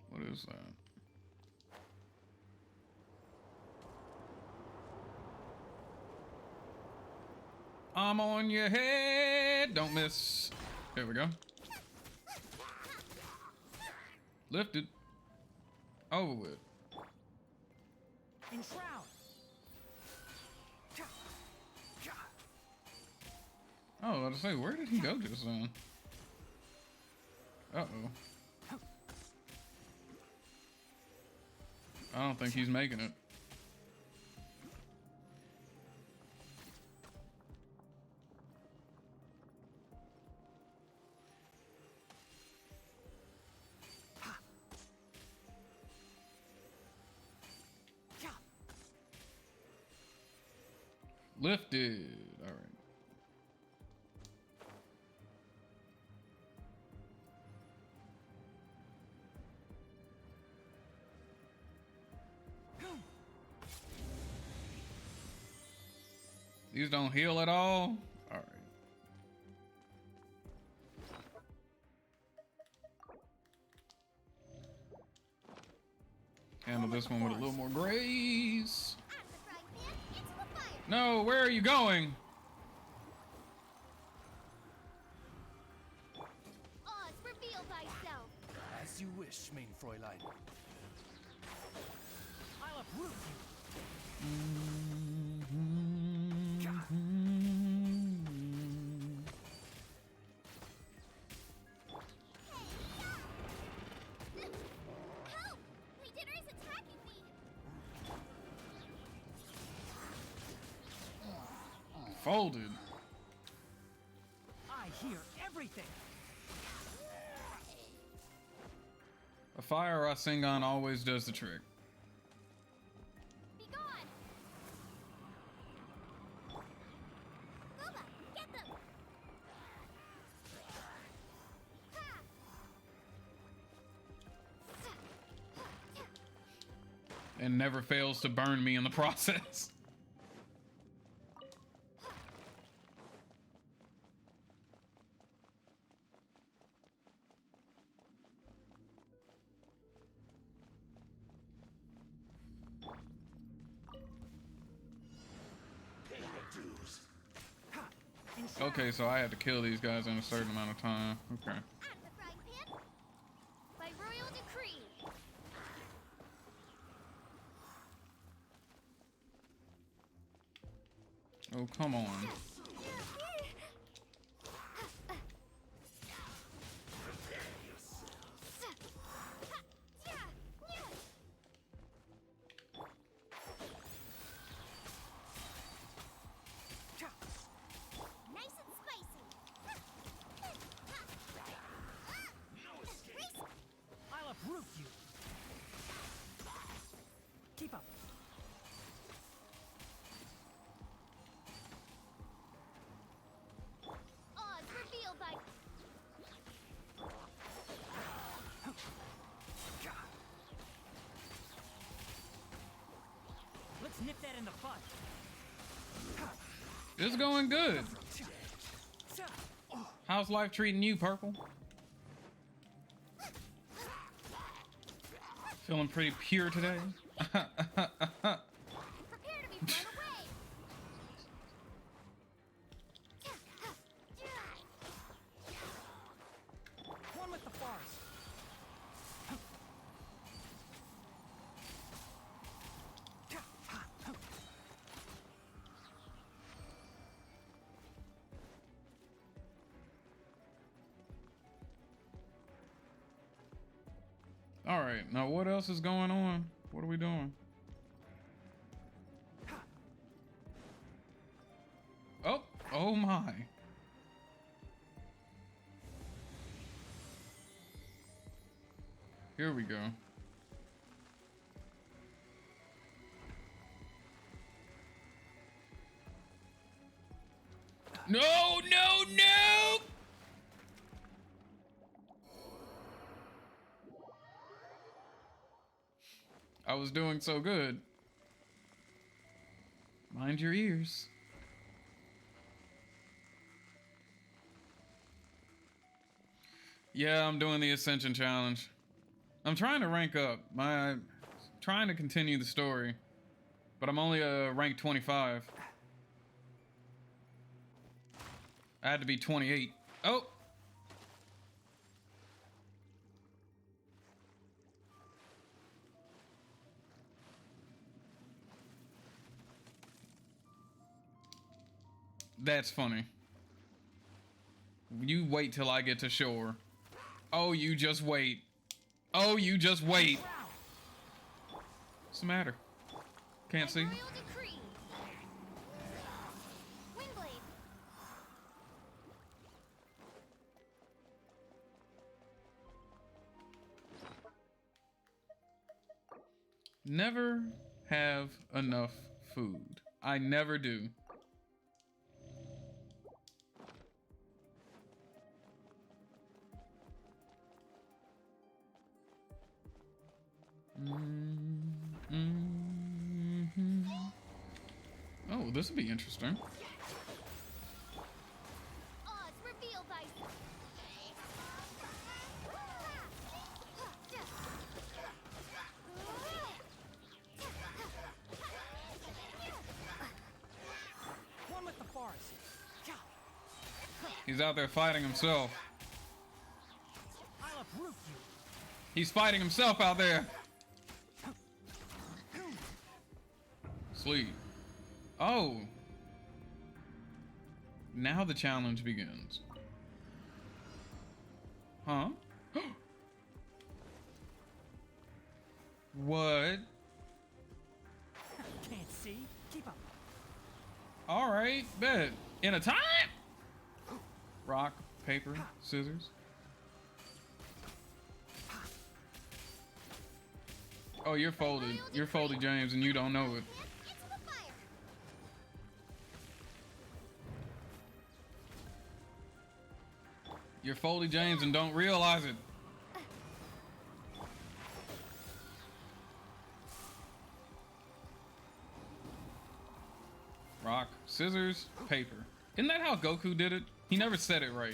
[SPEAKER 1] What is that? I'm on your head. Don't miss. There we go. Lifted. Over with.
[SPEAKER 10] Enshroud.
[SPEAKER 1] Oh, I was about to say, where did he go just then? Uh-oh. I don't think he's making it. Lifted. All right. These don't heal at all? All right. Handle this one with a little more grace. No, where are you going?
[SPEAKER 4] Oz, reveal thyself.
[SPEAKER 7] As you wish, mein Fräulein.
[SPEAKER 10] I'll uproot you.
[SPEAKER 4] Help! Leader is attacking me.
[SPEAKER 1] folded.
[SPEAKER 10] I hear everything.
[SPEAKER 1] A fire Rasengan always does the trick.
[SPEAKER 4] Be gone! Luma, get them!
[SPEAKER 1] And never fails to burn me in the process. Okay, so I had to kill these guys in a certain amount of time. Okay.
[SPEAKER 4] At the frying pan! By royal decree!
[SPEAKER 1] Oh, come on.
[SPEAKER 4] Nice and spicy!
[SPEAKER 10] I'll uproot you. Keep up.
[SPEAKER 4] Odds revealed by...
[SPEAKER 10] Let's nip that in the bud.
[SPEAKER 1] It's going good. How's life treating you, Purple? Feeling pretty pure today?
[SPEAKER 4] Prepare to be blown away!
[SPEAKER 10] One with the forest.
[SPEAKER 1] All right, now what else is going on? What are we doing? Oh, oh my. Here we go. No, no, no! I was doing so good. Mind your ears. Yeah, I'm doing the Ascension Challenge. I'm trying to rank up. Trying to continue the story, but I'm only rank 25. I had to be 28. Oh! That's funny. You wait till I get to shore. Oh, you just wait. Oh, you just wait. What's the matter? Can't see.
[SPEAKER 4] Royal decree! Windblade!
[SPEAKER 1] Never have enough food. I never do. Oh, this will be interesting.
[SPEAKER 4] Odds revealed by...
[SPEAKER 10] One with the forest.
[SPEAKER 1] He's out there fighting himself.
[SPEAKER 10] I'll uproot you.
[SPEAKER 1] He's fighting himself out there. Sleep. Oh. Now the challenge begins. Huh? What?
[SPEAKER 10] Can't see. Keep up.
[SPEAKER 1] All right, bet. In a time? Rock, paper, scissors. Oh, you're folded. You're folded, James, and you don't know it. You're folded, James, and don't realize it. Rock, scissors, paper. Isn't that how Goku did it? He never said it right.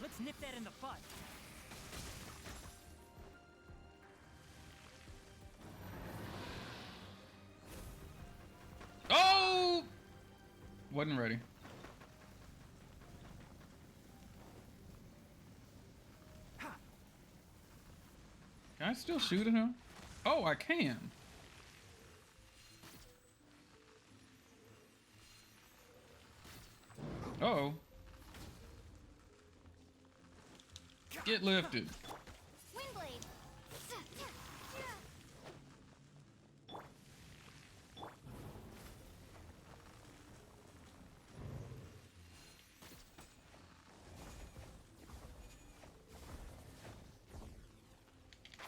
[SPEAKER 10] Let's nip that in the bud.
[SPEAKER 1] Oh! Wasn't ready. Can I still shoot at him? Oh, I can. Uh-oh. Get lifted.
[SPEAKER 4] Windblade.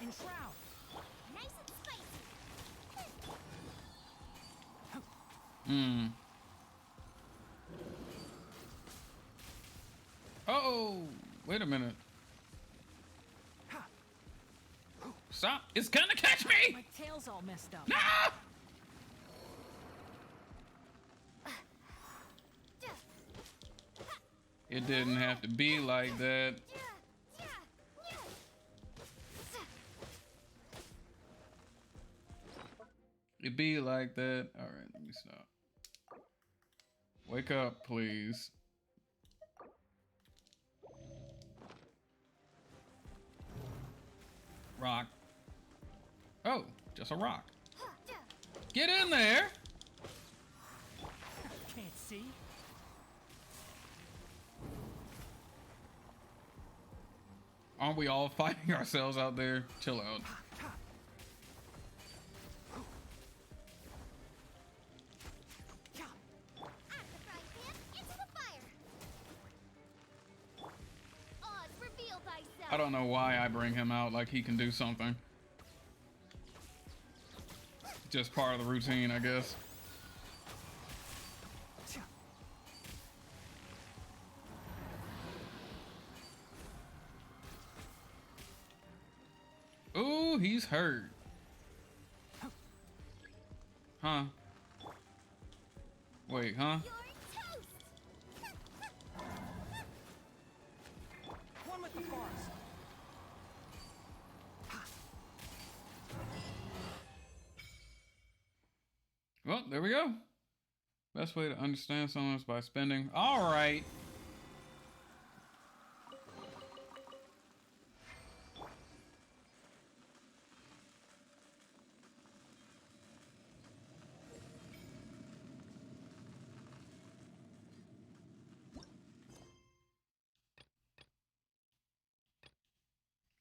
[SPEAKER 10] Enshroud.
[SPEAKER 4] Nice and spicy.
[SPEAKER 1] Hmm. Oh, wait a minute. Stop. It's gonna catch me.
[SPEAKER 10] My tail's all messed up.
[SPEAKER 1] No! It didn't have to be like that. It be like that. All right, let me stop. Wake up, please. Rock. Oh, just a rock. Get in there.
[SPEAKER 10] Can't see.
[SPEAKER 1] Aren't we all fighting ourselves out there? Chill out. I don't know why I bring him out like he can do something. Just part of the routine, I guess. Ooh, he's hurt. Huh? Wait, huh?
[SPEAKER 10] One with the bars.
[SPEAKER 1] Well, there we go. Best way to understand someone is by spending. All right.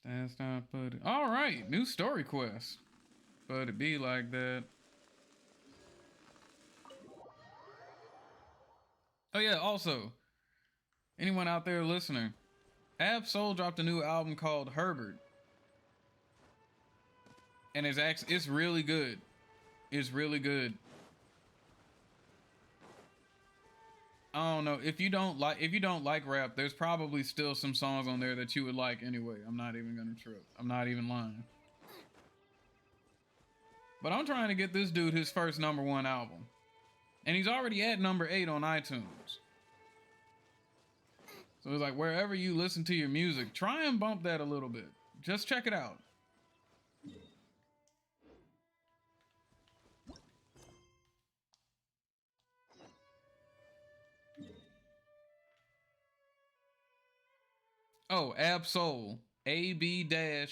[SPEAKER 1] That's not put it. All right, new story quest. But it be like that. Oh yeah, also, anyone out there listening, Ab-Soul dropped a new album called Herbert. And it's really good. It's really good. I don't know. If you don't like rap, there's probably still some songs on there that you would like anyway. I'm not even gonna trip. I'm not even lying. But I'm trying to get this dude his first #1 album. And he's already at #8 on iTunes. So it's like wherever you listen to your music, try and bump that a little bit. Just check it out. Oh, Ab-Soul. AB-SOUL.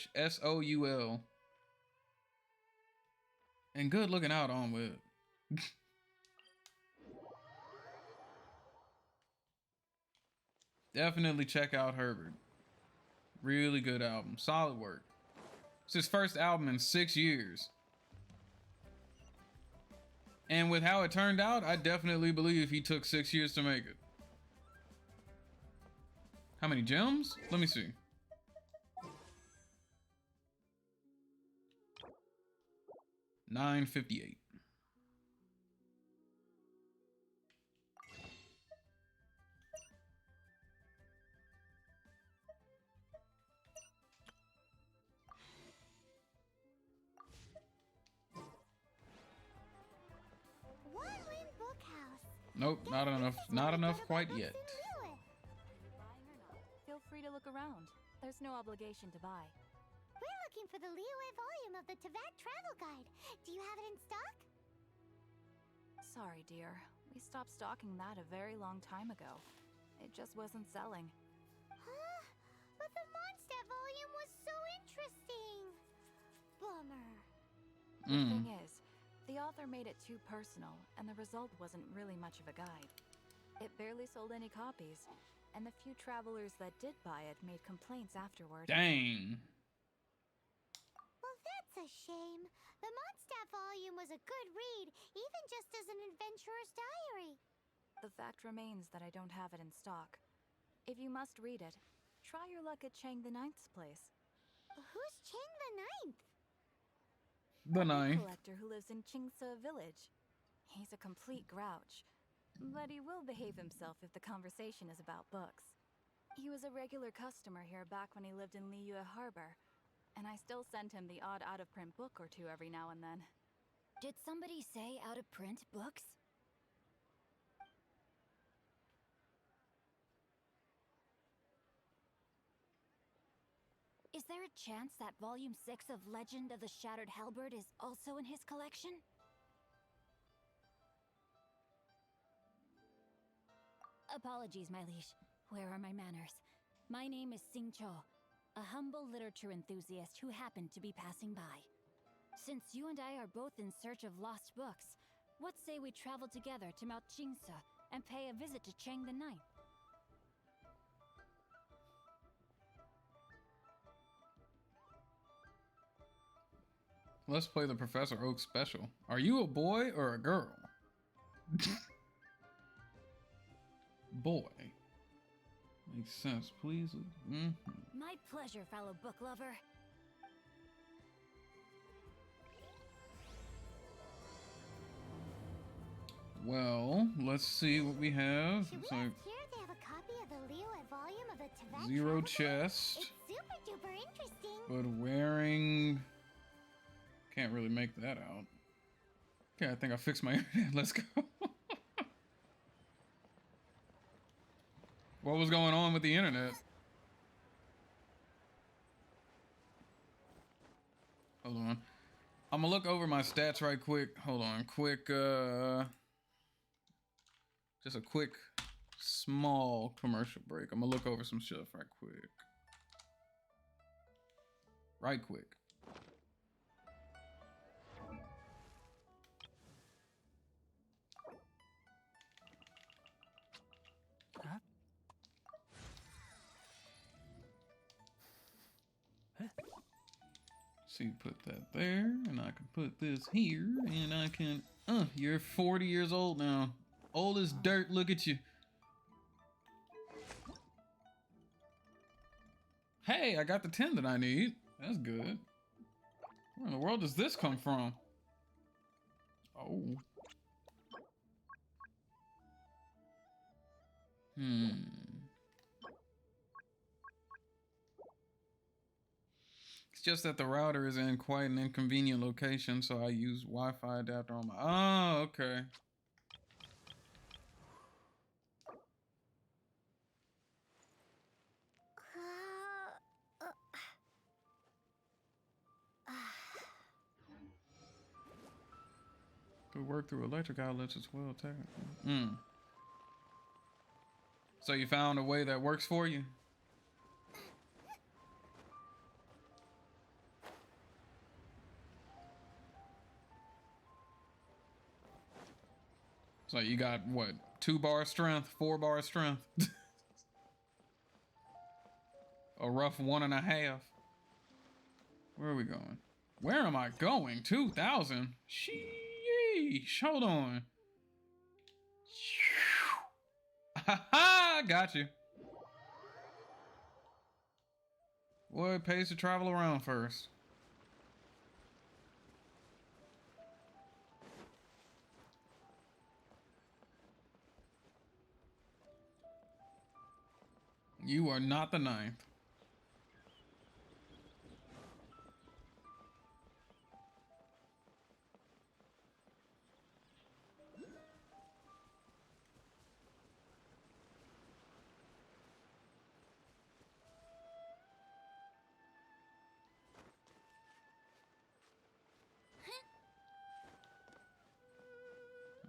[SPEAKER 1] And good looking out on with. Definitely check out Herbert. Really good album. Solid work. It's his first album in 6 years. And with how it turned out, I definitely believe he took 6 years to make it. How many gems? Let me see. $9.58. Nope, not enough. Not enough quite yet.
[SPEAKER 14] Feel free to look around. There's no obligation to buy.
[SPEAKER 4] We're looking for the Liyue volume of the Teyvat Travel Guide. Do you have it in stock?
[SPEAKER 14] Sorry, dear. We stopped stocking that a very long time ago. It just wasn't selling.
[SPEAKER 4] Huh? But the Mondstadt volume was so interesting. Bummer.
[SPEAKER 14] The thing is, the author made it too personal, and the result wasn't really much of a guide. It barely sold any copies, and the few travelers that did buy it made complaints afterward.
[SPEAKER 1] Dang.
[SPEAKER 4] Well, that's a shame. The Mondstadt volume was a good read, even just as an adventurer's diary.
[SPEAKER 14] The fact remains that I don't have it in stock. If you must read it, try your luck at Chang the Ninth's place.
[SPEAKER 4] Who's Chang the Ninth?
[SPEAKER 1] The Ninth.
[SPEAKER 14] A collector who lives in Qingce Village. He's a complete grouch, but he will behave himself if the conversation is about books. He was a regular customer here back when he lived in Liyue Harbor, and I still send him the odd out-of-print book or two every now and then.
[SPEAKER 2] Did somebody say out-of-print books? Is there a chance that Volume 6 of Legend of the Shattered Halberd is also in his collection? Apologies, my liege. Where are my manners? My name is Sing Cho, a humble literature enthusiast who happened to be passing by. Since you and I are both in search of lost books, what say we travel together to Mount Qingce and pay a visit to Chang the Ninth?
[SPEAKER 1] Let's play the Professor Oak special. Are you a boy or a girl? Boy. Makes sense, please.
[SPEAKER 2] My pleasure, fellow book lover.
[SPEAKER 1] Well, let's see what we have.
[SPEAKER 4] Should
[SPEAKER 1] It's
[SPEAKER 4] we
[SPEAKER 1] like
[SPEAKER 4] ask here if they have a copy of the Liyue volume of the Teyvat
[SPEAKER 1] zero
[SPEAKER 4] Travel Guide?
[SPEAKER 1] chest,
[SPEAKER 4] It's super duper interesting.
[SPEAKER 1] but wearing. Can't really make that out. Okay, I think I fixed my internet. Let's go. What was going on with the internet? Hold on. I'm gonna look over my stats right quick. Hold on. Just a quick, small commercial break. I'm gonna look over some stuff right quick. Right quick.
[SPEAKER 10] Huh?
[SPEAKER 1] See, put that there, and I can put this here, and I can. You're 40 years old now. Old as dirt. Look at you. Hey, I got the 10 that I need. That's good. Where in the world does this come from? Oh. It's just that the router is in quite an inconvenient location, so I use Wi-Fi adapter on my. Oh, okay. Could work through electric outlets as well, technically. So you found a way that works for you? So you got what? 2 bar strength, 4 bar strength? A rough 1.5. Where are we going? Where am I going? 2,000? Sheesh. Sheesh. Hold on. Ha ha! Got you. Well, it pays to travel around first. You are not the ninth.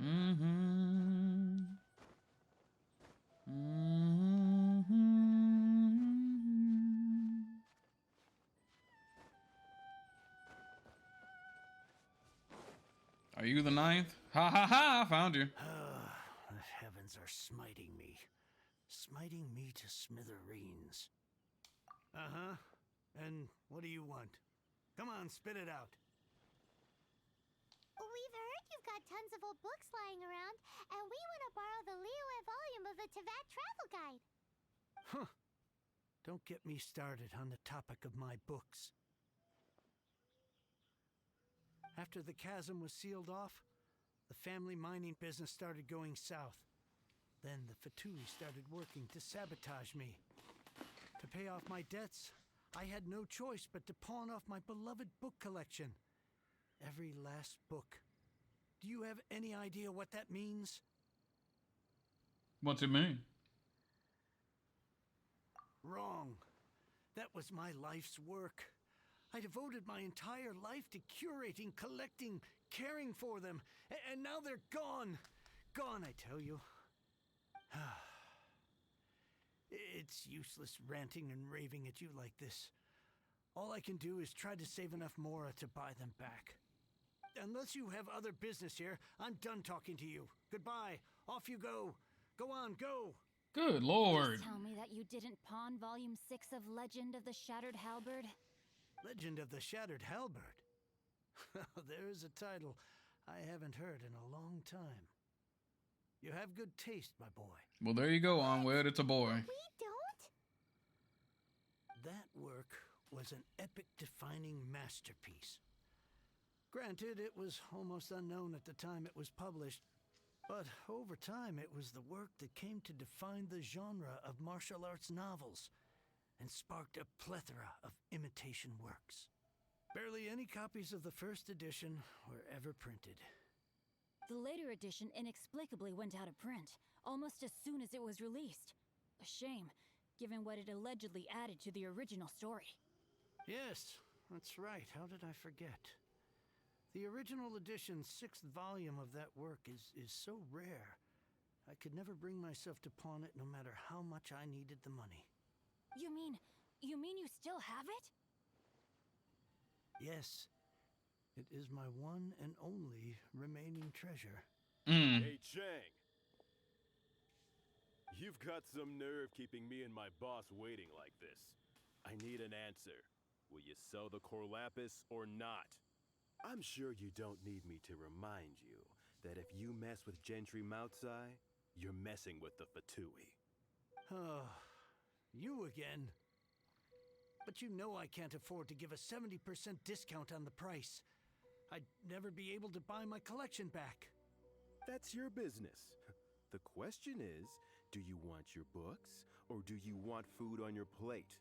[SPEAKER 1] Mm-hmm. Mm-hmm. Are you the ninth? Ha ha ha! I found you.
[SPEAKER 7] The heavens are smiting me. Smiting me to smithereens. Uh-huh. And what do you want? Come on, spit it out.
[SPEAKER 4] We've heard you've got tons of old books lying around, and we want to borrow the Liyue volume of the Teyvat Travel Guide.
[SPEAKER 7] Huh. Don't get me started on the topic of my books. After the chasm was sealed off, the family mining business started going south. Then the Fatui started working to sabotage me. To pay off my debts, I had no choice but to pawn off my beloved book collection. Every last book. Do you have any idea what that means?
[SPEAKER 1] What's it mean?
[SPEAKER 7] Wrong. That was my life's work. I devoted my entire life to curating, collecting, caring for them. And now they're gone. Gone, I tell you. It's useless ranting and raving at you like this. All I can do is try to save enough Mora to buy them back. Unless you have other business here, I'm done talking to you. Goodbye. Off you go. Go on, go.
[SPEAKER 1] Good lord.
[SPEAKER 14] Please tell me that you didn't pawn Volume 6 of Legend of the Shattered Halberd?
[SPEAKER 7] Legend of the Shattered Halberd? There's a title I haven't heard in a long time. You have good taste, my boy.
[SPEAKER 1] Well, there you go, Onward. It's a boy.
[SPEAKER 4] We don't?
[SPEAKER 7] That work was an epic-defining masterpiece. Granted, it was almost unknown at the time it was published, but over time it was the work that came to define the genre of martial arts novels and sparked a plethora of imitation works. Barely any copies of the first edition were ever printed.
[SPEAKER 14] The later edition inexplicably went out of print, almost as soon as it was released. A shame, given what it allegedly added to the original story.
[SPEAKER 7] Yes, that's right. How did I forget? The original edition's 6th volume of that work is so rare, I could never bring myself to pawn it no matter how much I needed the money.
[SPEAKER 14] You mean you still have it?
[SPEAKER 7] Yes. It is my one and only remaining treasure.
[SPEAKER 15] Hey, Chang. You've got some nerve keeping me and my boss waiting like this. I need an answer. Will you sell the Corlapis or not? I'm sure you don't need me to remind you that if you mess with Gentry Moutsai, you're messing with the Fatui.
[SPEAKER 7] Oh, you again. But you know I can't afford to give a 70% discount on the price. I'd never be able to buy my collection back.
[SPEAKER 15] That's your business. The question is, do you want your books, or do you want food on your plate?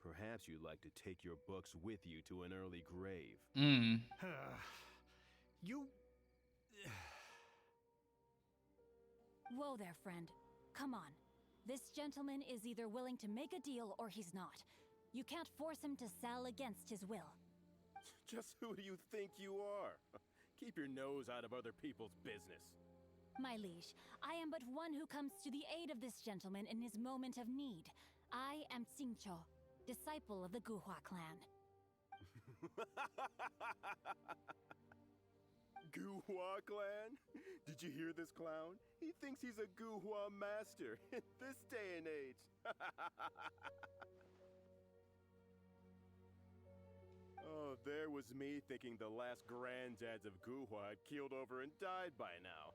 [SPEAKER 15] Perhaps you'd like to take your books with you to an early grave.
[SPEAKER 7] You...
[SPEAKER 14] Whoa there, friend. Come on. This gentleman is either willing to make a deal or he's not. You can't force him to sell against his will.
[SPEAKER 15] Just who do you think you are? Keep your nose out of other people's business.
[SPEAKER 14] My liege, I am but one who comes to the aid of this gentleman in his moment of need. I am Xingqiu, disciple of the Guhua clan.
[SPEAKER 15] Guhua clan? Did you hear this clown? He thinks he's a Guhua master in this day and age. Oh, there was me thinking the last granddads of Guhua had keeled over and died by now.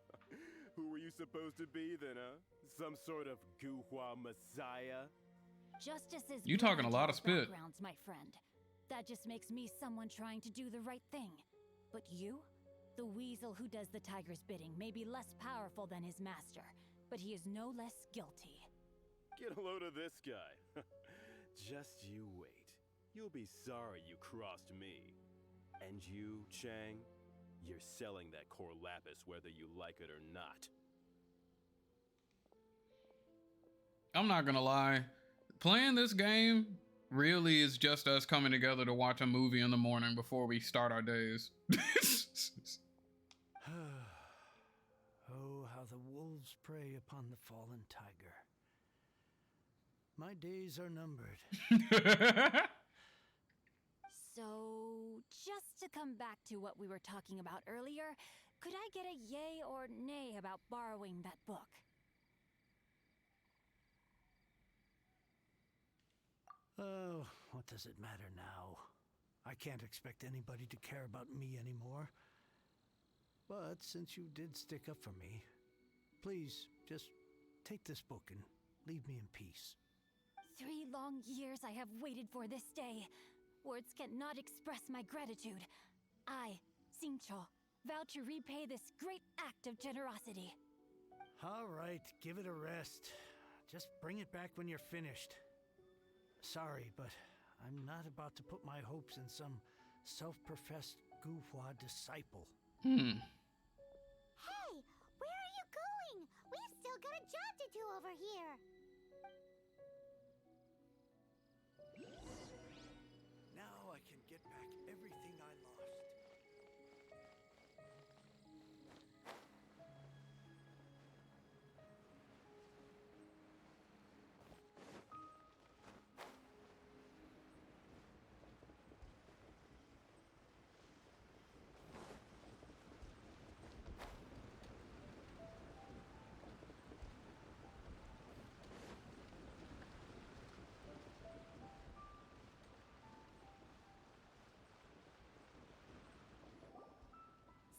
[SPEAKER 15] Who were you supposed to be then, huh? Some sort of Guhua messiah?
[SPEAKER 16] Justice is
[SPEAKER 1] You talking a
[SPEAKER 16] blind
[SPEAKER 1] lot
[SPEAKER 16] to
[SPEAKER 1] of spit.
[SPEAKER 16] backgrounds, my friend. That just makes me someone trying to do the right thing. But you? The weasel who does the tiger's bidding may be less powerful than his master, but he is no less guilty.
[SPEAKER 15] Get a load of this guy. Just you wait. You'll be sorry you crossed me. And you, Chang, you're selling that core lapis whether you like it or not.
[SPEAKER 1] I'm not gonna lie. Playing this game really is just us coming together to watch a movie in the morning before we start our days.
[SPEAKER 7] Oh, how the wolves prey upon the fallen tiger. My days are numbered.
[SPEAKER 16] So, just to come back to what we were talking about earlier, could I get a yay or nay about borrowing that book?
[SPEAKER 7] Oh, what does it matter now? I can't expect anybody to care about me anymore. But since you did stick up for me, please just take this book and leave me in peace.
[SPEAKER 16] 3 long years I have waited for this day. Words cannot express my gratitude. I, Xingqiu, vow to repay this great act of generosity.
[SPEAKER 7] All right, give it a rest. Just bring it back when you're finished. Sorry, but I'm not about to put my hopes in some self-professed Guhua disciple.
[SPEAKER 4] Hey, where are you going? We've still got a job to do over here.
[SPEAKER 7] Now I can get back everything I lost.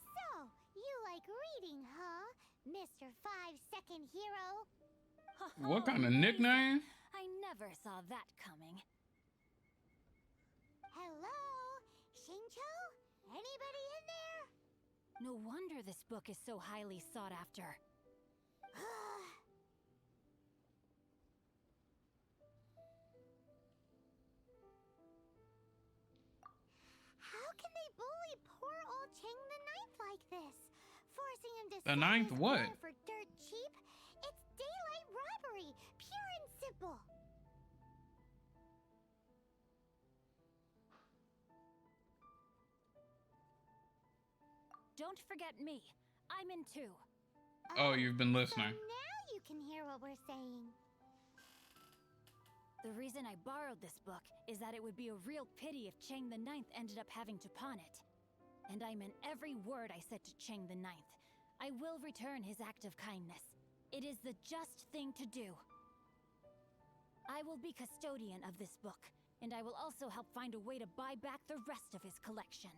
[SPEAKER 4] So, you like reading, huh, Mr. 5-second hero?
[SPEAKER 1] What kind of nickname?
[SPEAKER 16] I never saw that coming.
[SPEAKER 4] Hello? Xingqiu? Anybody in there?
[SPEAKER 16] No wonder this book is so highly sought after.
[SPEAKER 4] How can they bully poor old Chang the Ninth like this? Forcing him to
[SPEAKER 1] The
[SPEAKER 4] sell
[SPEAKER 1] Ninth
[SPEAKER 4] his
[SPEAKER 1] what?
[SPEAKER 4] core for dirt cheap? It's daylight robbery, pure and simple.
[SPEAKER 16] Don't forget me. I'm in too.
[SPEAKER 1] Oh, you've been listening.
[SPEAKER 4] So now you can hear what we're saying.
[SPEAKER 16] The reason I borrowed this book is that it would be a real pity if Chang the Ninth ended up having to pawn it. And I meant every word I said to Chang the Ninth. I will return his act of kindness. It is the just thing to do. I will be custodian of this book, and I will also help find a way to buy back the rest of his collection.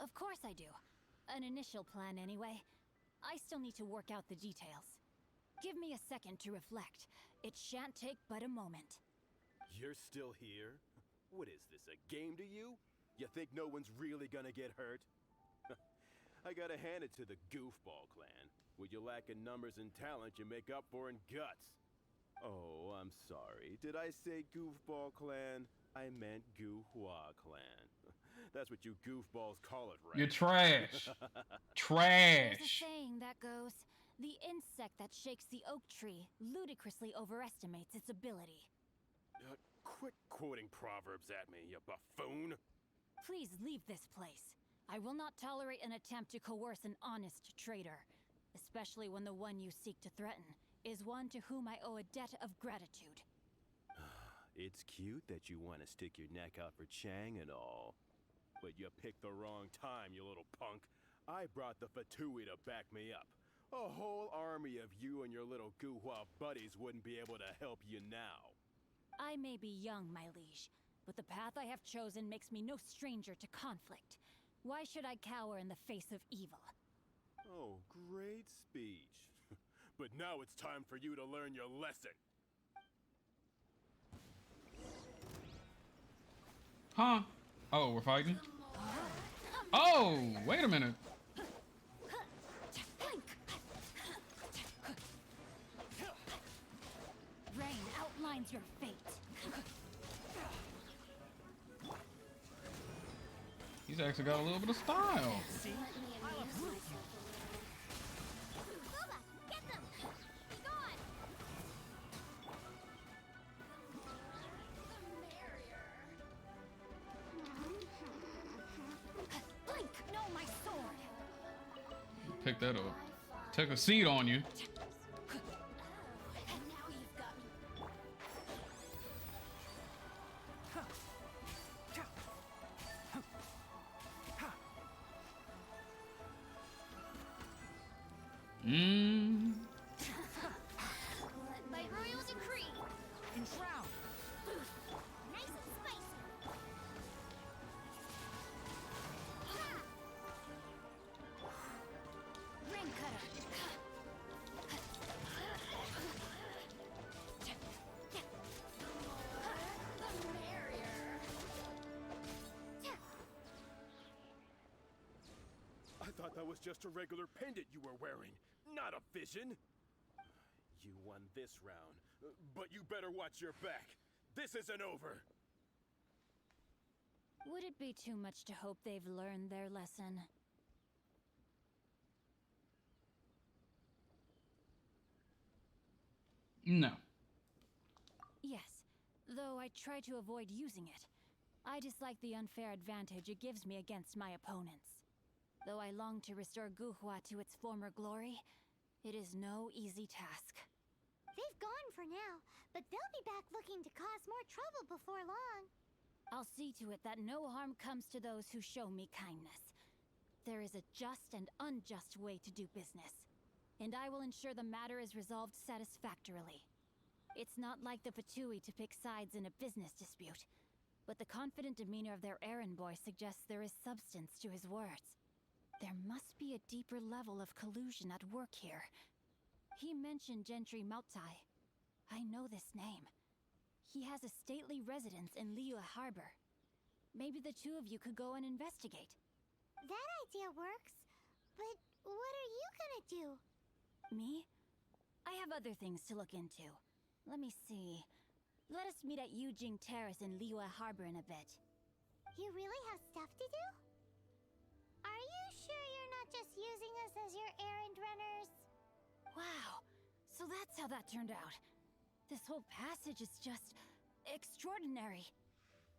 [SPEAKER 16] Of course I do. An initial plan, anyway. I still need to work out the details. Give me a second to reflect. It shan't take but a moment.
[SPEAKER 15] You're still here? What is this, a game to you? You think no one's really gonna get hurt? I gotta hand it to the Goofball clan. What you lack in numbers and talent, you make up for in guts. Oh, I'm sorry. Did I say Goofball clan? I meant Guhua clan. That's what you goofballs call it, right?
[SPEAKER 1] You're trash.
[SPEAKER 16] There's a
[SPEAKER 1] Trash.
[SPEAKER 16] saying that goes, the insect that shakes the oak tree ludicrously overestimates its ability.
[SPEAKER 15] Quit quoting proverbs at me, you buffoon.
[SPEAKER 16] Please leave this place. I will not tolerate an attempt to coerce an honest trader, especially when the one you seek to threaten is one to whom I owe a debt of gratitude.
[SPEAKER 15] It's cute that you want to stick your neck out for Chang and all. But you picked the wrong time, you little punk. I brought the Fatui to back me up. A whole army of you and your little Guhua buddies wouldn't be able to help you now.
[SPEAKER 16] I may be young, my liege, but the path I have chosen makes me no stranger to conflict. Why should I cower in the face of evil?
[SPEAKER 15] Oh, great speech. But now it's time for you to learn your lesson.
[SPEAKER 1] Huh? Oh, we're fighting? Oh, wait a minute.
[SPEAKER 16] Rain outlines your fate.
[SPEAKER 1] He's actually got a little bit of style.
[SPEAKER 4] See? I love root. Booba, get them! Be gone!
[SPEAKER 16] Blink! No, my sword!
[SPEAKER 1] Pick that up. Take a seat on you.
[SPEAKER 16] And now you've got me.
[SPEAKER 4] By royal decree!
[SPEAKER 10] Enshroud!
[SPEAKER 4] Nice and spicy!
[SPEAKER 16] Ring cutter.
[SPEAKER 15] I thought that was just a regular pendant you were wearing, not a vision. You won this round, but you better watch your back. This isn't over.
[SPEAKER 16] Would it be too much to hope they've learned their lesson?
[SPEAKER 1] No.
[SPEAKER 16] Yes, though I try to avoid using it. I dislike the unfair advantage it gives me against my opponents. Though I long to restore Guhua to its former glory, it is no easy task.
[SPEAKER 4] They've gone for now, but they'll be back looking to cause more trouble before long.
[SPEAKER 16] I'll see to it that no harm comes to those who show me kindness. There is a just and unjust way to do business, and I will ensure the matter is resolved satisfactorily. It's not like the Fatui to pick sides in a business dispute, but the confident demeanor of their errand boy suggests there is substance to his words. There must be a deeper level of collusion at work here. He mentioned Gentry Mautai. I know this name. He has a stately residence in Liyue Harbor. Maybe the two of you could go and investigate.
[SPEAKER 4] That idea works, but what are you gonna do?
[SPEAKER 16] Me? I have other things to look into. Let me see. Let us meet at Yujing Terrace in Liyue Harbor in a bit.
[SPEAKER 4] You really have stuff to do? Are you sure you're not just using us as your errand runners?
[SPEAKER 16] Wow, so that's how that turned out. This whole passage is just extraordinary.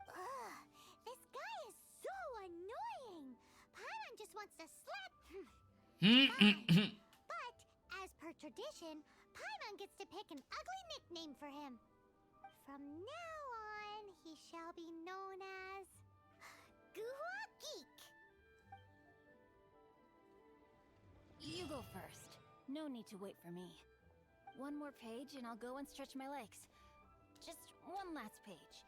[SPEAKER 4] Ugh, this guy is so annoying. Paimon just wants to slap him. But, as per tradition, Paimon gets to pick an ugly nickname for him. From now on, he shall be known as Guhua Geek.
[SPEAKER 16] You go first. No need to wait for me. One more page and I'll go and stretch my legs. Just one last page.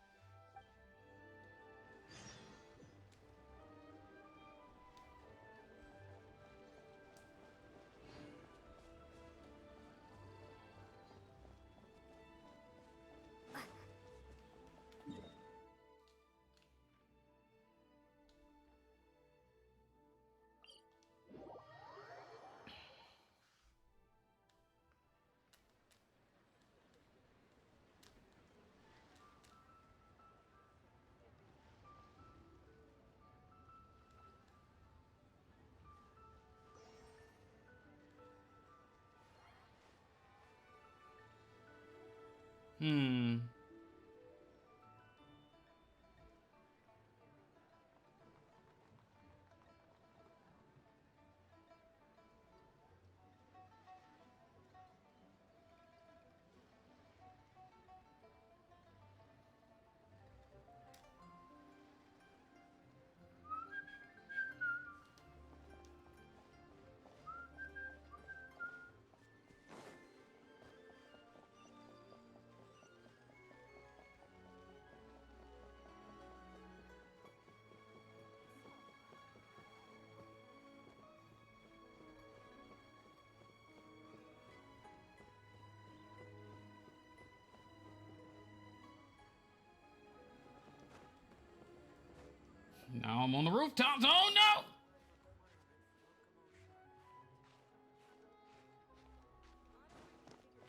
[SPEAKER 1] Now I'm on the rooftops. Oh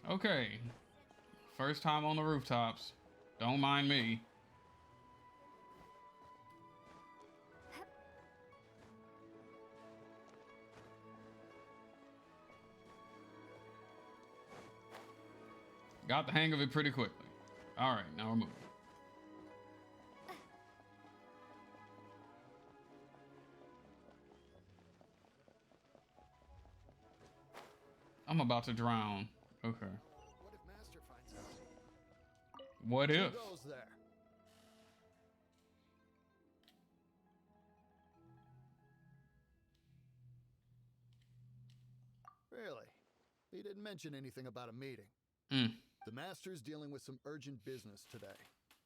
[SPEAKER 1] no! Okay. First time on the rooftops. Don't mind me. Got the hang of it pretty quickly. All right, now we're moving. I'm about to drown. Okay.
[SPEAKER 17] What if Master finds out?
[SPEAKER 1] What if?
[SPEAKER 17] Who goes there? Really? He didn't mention anything about a meeting. The Master's dealing with some urgent business today.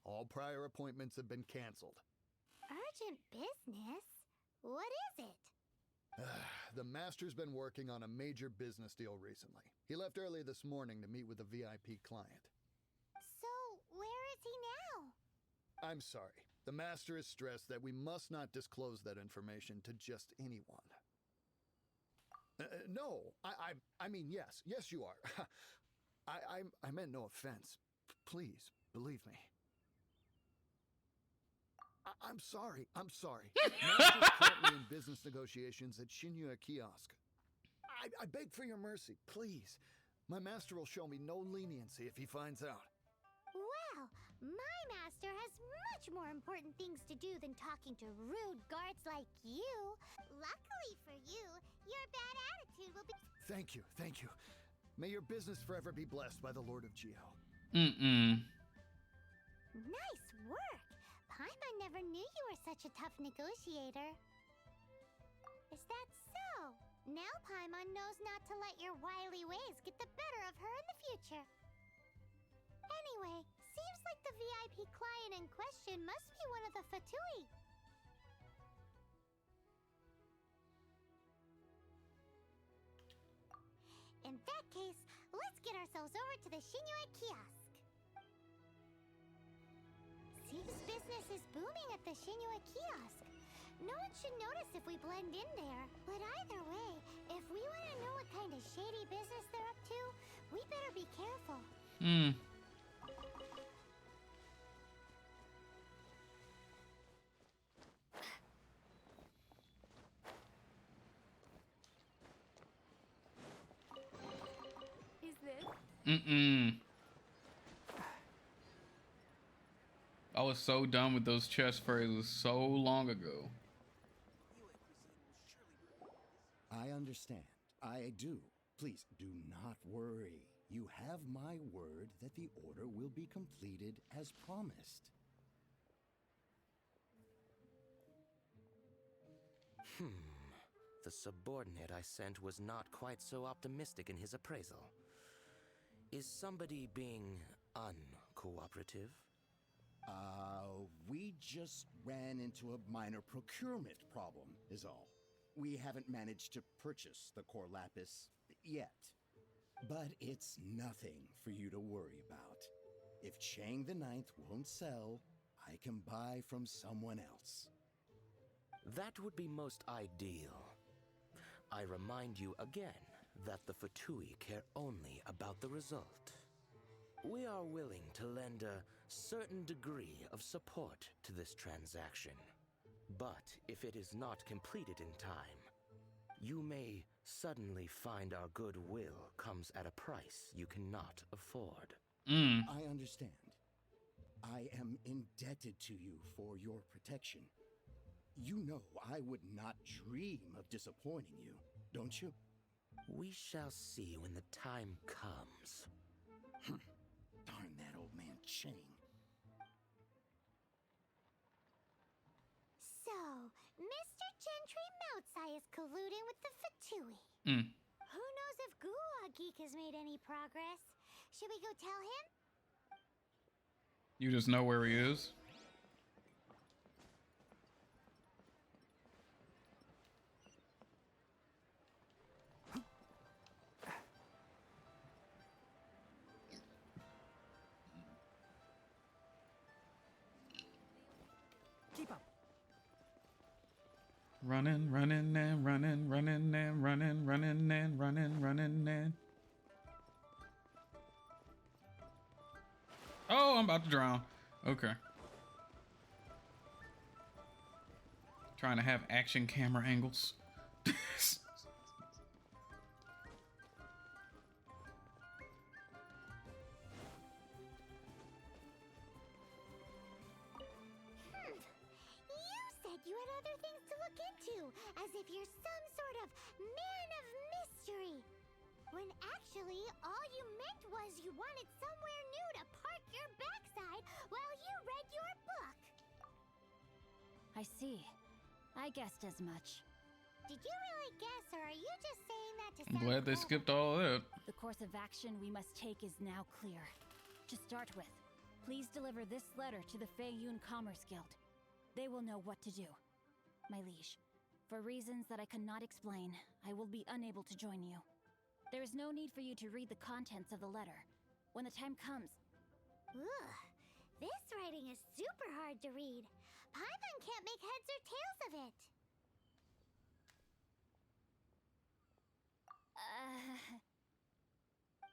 [SPEAKER 17] All prior appointments have been canceled.
[SPEAKER 4] Urgent business? What is it?
[SPEAKER 17] The Master's been working on a major business deal recently. He left early this morning to meet with a VIP client.
[SPEAKER 4] So, where is he now?
[SPEAKER 17] I'm sorry. The Master is stressed that we must not disclose that information to just anyone. No, I mean, yes. Yes, you are. I meant no offense. Please, believe me. I'm sorry. Master's currently in business negotiations at Shinya Kiosk. I beg for your mercy, please. My master will show me no leniency if he finds out.
[SPEAKER 4] Well, my master has much more important things to do than talking to rude guards like you. Luckily for you, your bad attitude will be...
[SPEAKER 17] Thank you. May your business forever be blessed by the Lord of Geo.
[SPEAKER 4] Nice work. Paimon never knew you were such a tough negotiator. Is that so? Now Paimon knows not to let your wily ways get the better of her in the future. Anyway, seems like the VIP client in question must be one of the Fatui. In that case, let's get ourselves over to the Shinya Kiosk. Seems business is booming at the Shinya Kiosk. No one should notice if we blend in there. But either way, if we want to know what kind of shady business they're up to, we better be careful.
[SPEAKER 13] Is this?
[SPEAKER 1] I was so done with those chess phrases so long ago.
[SPEAKER 18] I understand. I do. Please do not worry. You have my word that the order will be completed as promised.
[SPEAKER 6] The subordinate I sent was not quite so optimistic in his appraisal. Is somebody being uncooperative?
[SPEAKER 18] We just ran into a minor procurement problem, is all. We haven't managed to purchase the core lapis yet. But it's nothing for you to worry about. If Chang the Ninth won't sell, I can buy from someone else.
[SPEAKER 6] That would be most ideal. I remind you again that the Fatui care only about the result. We are willing to lend a certain degree of support to this transaction. But if it is not completed in time, you may suddenly find our goodwill comes at a price you cannot afford.
[SPEAKER 18] I understand. I am indebted to you for your protection. You know I would not dream of disappointing you, don't you?
[SPEAKER 6] We shall see when the time comes.
[SPEAKER 18] Darn that old man Chang.
[SPEAKER 4] So, Mr. Gentry Moutsai is colluding with the Fatui. Who knows if Gua Geek has made any progress? Should we go tell him?
[SPEAKER 1] You just know where he is?
[SPEAKER 10] Keep up.
[SPEAKER 1] Running, running, and running, running, and running, running, and running, running, and. Oh, I'm about to drown. Okay. Trying to have action camera angles.
[SPEAKER 4] You had other things to look into, as if you're some sort of man of mystery. When actually, all you meant was you wanted somewhere new to park your backside while you read your book.
[SPEAKER 16] I see. I guessed as much.
[SPEAKER 4] Did you really guess, or are you just saying that to
[SPEAKER 1] I'm
[SPEAKER 4] sound
[SPEAKER 1] glad they
[SPEAKER 4] clever?
[SPEAKER 1] skipped all of that.
[SPEAKER 16] The course of action we must take is now clear. To start with, please deliver this letter to the Feiyun Commerce Guild. They will know what to do. My liege, for reasons that I cannot explain, I will be unable to join you. There is no need for you to read the contents of the letter. When the time comes...
[SPEAKER 4] Ugh, this writing is super hard to read. Paimon can't make heads or tails of it.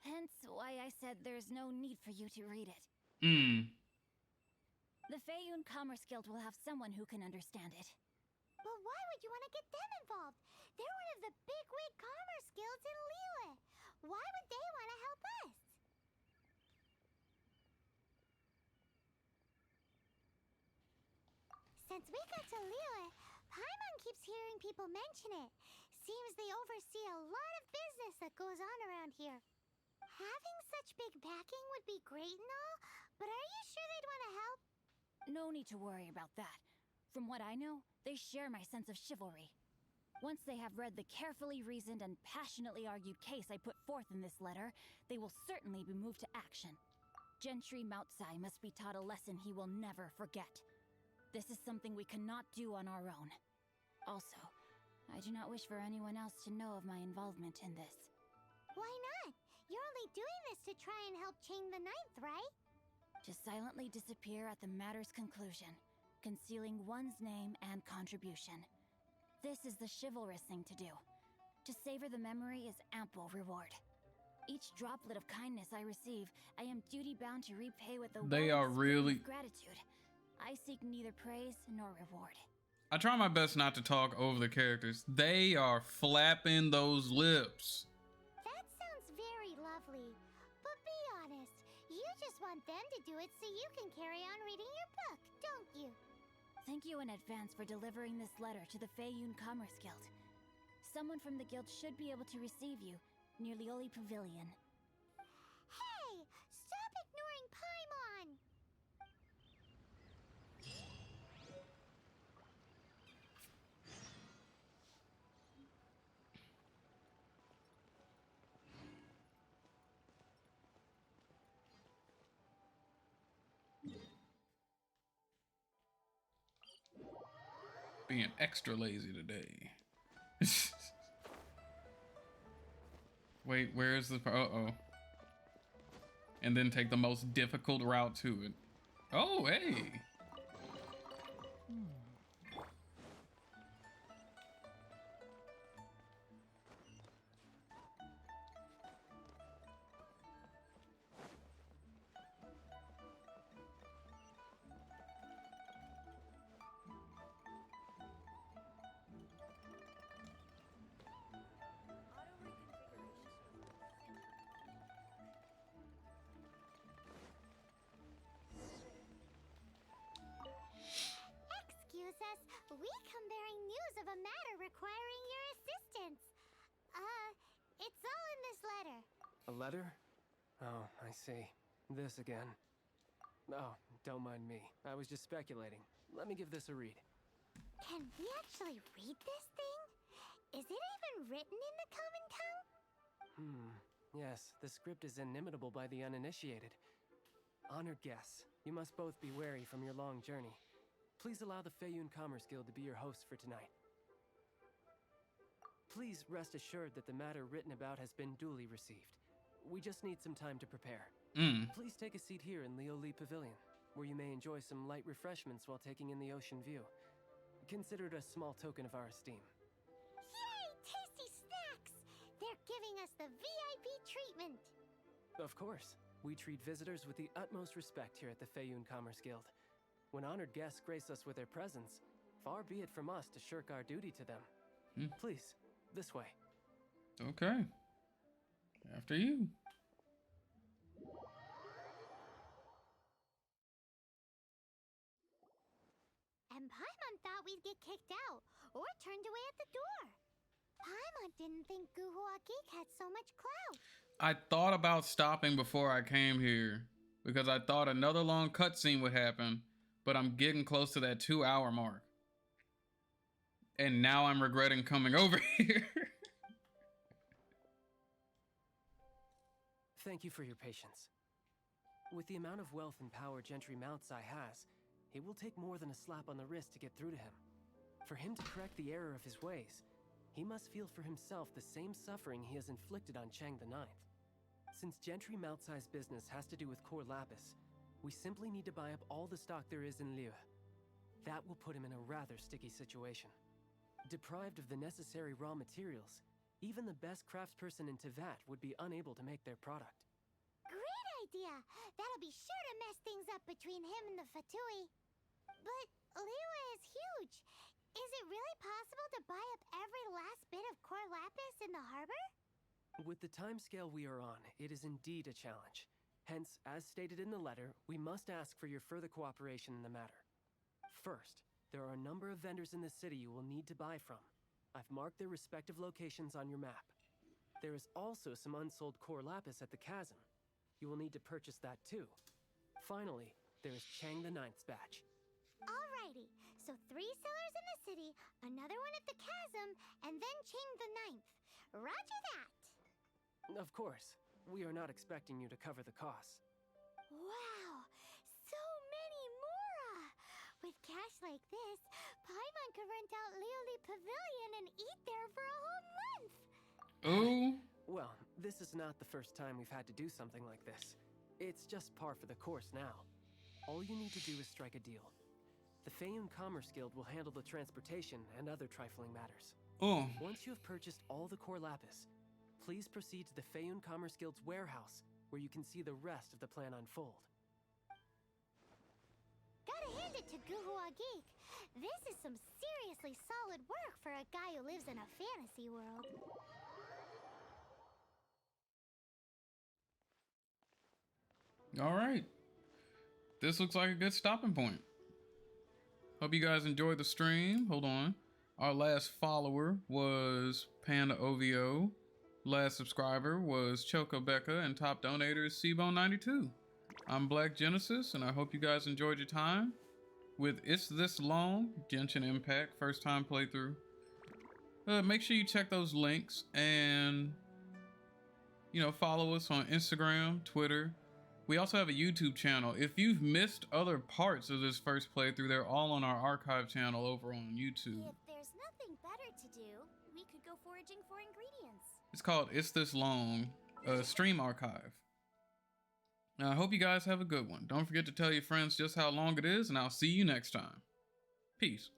[SPEAKER 16] Hence why I said there's no need for you to read it. The Feiyun Commerce Guild will have someone who can understand it.
[SPEAKER 4] But why would you want to get them involved? They're one of the bigwig commerce guilds in Liyue. Why would they want to help us? Since we got to Liyue, Paimon keeps hearing people mention it. Seems they oversee a lot of business that goes on around here. Having such big backing would be great and all, but are you sure they'd want to help?
[SPEAKER 16] No need to worry about that. From what I know, they share my sense of chivalry. Once they have read the carefully reasoned and passionately argued case I put forth in this letter, they will certainly be moved to action. Gentry Moutsai must be taught a lesson he will never forget. This is something we cannot do on our own. Also, I do not wish for anyone else to know of my involvement in this.
[SPEAKER 4] Why not? You're only doing this to try and help Chang the Ninth, right?
[SPEAKER 16] To silently disappear at the matter's conclusion, concealing one's name and contribution. This is the chivalrous thing to do. To savor the memory is ample reward. Each droplet of kindness I receive, I am duty-bound to repay with the
[SPEAKER 1] They are really
[SPEAKER 16] gratitude. I seek neither praise nor reward.
[SPEAKER 1] I try my best not to talk over the characters. They are flapping those lips.
[SPEAKER 4] That sounds very lovely. But be honest, you just want them to do it so you can carry on reading your book, don't you?
[SPEAKER 16] Thank you in advance for delivering this letter to the Feiyun Commerce Guild. Someone from the guild should be able to receive you near Lioli Pavilion.
[SPEAKER 4] Hey! Stop ignoring Paimon!
[SPEAKER 1] Being extra lazy today. Wait, where's the... Uh-oh. And then take the most difficult route to it. Oh, hey!
[SPEAKER 4] Excuse us, we come bearing news of a matter requiring your assistance. It's all in this letter.
[SPEAKER 5] A letter? Oh, I see. This again. Oh, don't mind me. I was just speculating. Let me give this a read.
[SPEAKER 4] Can we actually read this thing? Is it even written in the common tongue?
[SPEAKER 5] Yes, the script is inimitable by the uninitiated. Honored guests, you must both be wary from your long journey. Please allow the Feiyun Commerce Guild to be your hosts for tonight. Please rest assured that the matter written about has been duly received. We just need some time to prepare. Please take a seat here in Lioli Pavilion, where you may enjoy some light refreshments while taking in the ocean view. Consider it a small token of our esteem.
[SPEAKER 4] Yay! Tasty snacks! They're giving us the VIP treatment.
[SPEAKER 5] Of course. We treat visitors with the utmost respect here at the Feiyun Commerce Guild. When honored guests grace us with their presence, far be it from us to shirk our duty to them. Please, this way.
[SPEAKER 1] Okay. After you.
[SPEAKER 4] And Paimon thought we'd get kicked out or turned away at the door. Paimon didn't think Guhua Geek had so much clout.
[SPEAKER 1] I thought about stopping before I came here because I thought another long cutscene would happen, but I'm getting close to that 2-hour mark. And now I'm regretting coming over here.
[SPEAKER 5] Thank you for your patience. With the amount of wealth and power Gentry Moutsai has, it will take more than a slap on the wrist to get through to him. For him to correct the error of his ways, he must feel for himself the same suffering he has inflicted on Chang the Ninth. Since Gentry Moutsai's business has to do with core lapis, we simply need to buy up all the stock there is in Liyue. That will put him in a rather sticky situation. Deprived of the necessary raw materials, even the best craftsperson in Tevat would be unable to make their product.
[SPEAKER 4] Great idea! That'll be sure to mess things up between him and the Fatui. But Liyue is huge. Is it really possible to buy up every last bit of core lapis in the harbor?
[SPEAKER 5] With the timescale we are on, it is indeed a challenge. Hence, as stated in the letter, we must ask for your further cooperation in the matter. First, there are a number of vendors in the city you will need to buy from. I've marked their respective locations on your map. There is also some unsold core lapis at the chasm. You will need to purchase that too. Finally, there is Chang the Ninth's batch.
[SPEAKER 4] Alrighty, so 3 sellers in the city, another one at the chasm, and then Chang the Ninth. Roger that!
[SPEAKER 5] Of course, we are not expecting you to cover the costs.
[SPEAKER 4] Wow, so many mora! With cash like this, Paimon could rent out Liuli Pavilion and eat there for a whole month!
[SPEAKER 1] Ooh.
[SPEAKER 5] Well, this is not the first time we've had to do something like this. It's just par for the course now. All you need to do is strike a deal. The Feiyun Commerce Guild will handle the transportation and other trifling matters.
[SPEAKER 1] Oh.
[SPEAKER 5] Once you have purchased all the core lapis, please proceed to the Feiyun Commerce Guild's warehouse, where you can see the rest of the plan unfold.
[SPEAKER 4] Gotta hand it to Guhua Geek. This is some seriously solid work for a guy who lives in a fantasy world.
[SPEAKER 1] All right. This looks like a good stopping point. Hope you guys enjoyed the stream. Hold on. Our last follower was Panda OVO. Last subscriber was CocoGoat, and top donator is CBone92. I'm Black Genesis, and I hope you guys enjoyed your time with ItsThisLong, Genshin Impact, first time playthrough. Make sure you check those links and, follow us on Instagram, Twitter. We also have a YouTube channel. If you've missed other parts of this first playthrough, they're all on our archive channel over on YouTube.
[SPEAKER 2] If there's nothing better to do, we could go foraging for ingredients.
[SPEAKER 1] It's called ItsThisLong, stream archive. Now, I hope you guys have a good one. Don't forget to tell your friends just how long it is, and I'll see you next time. Peace.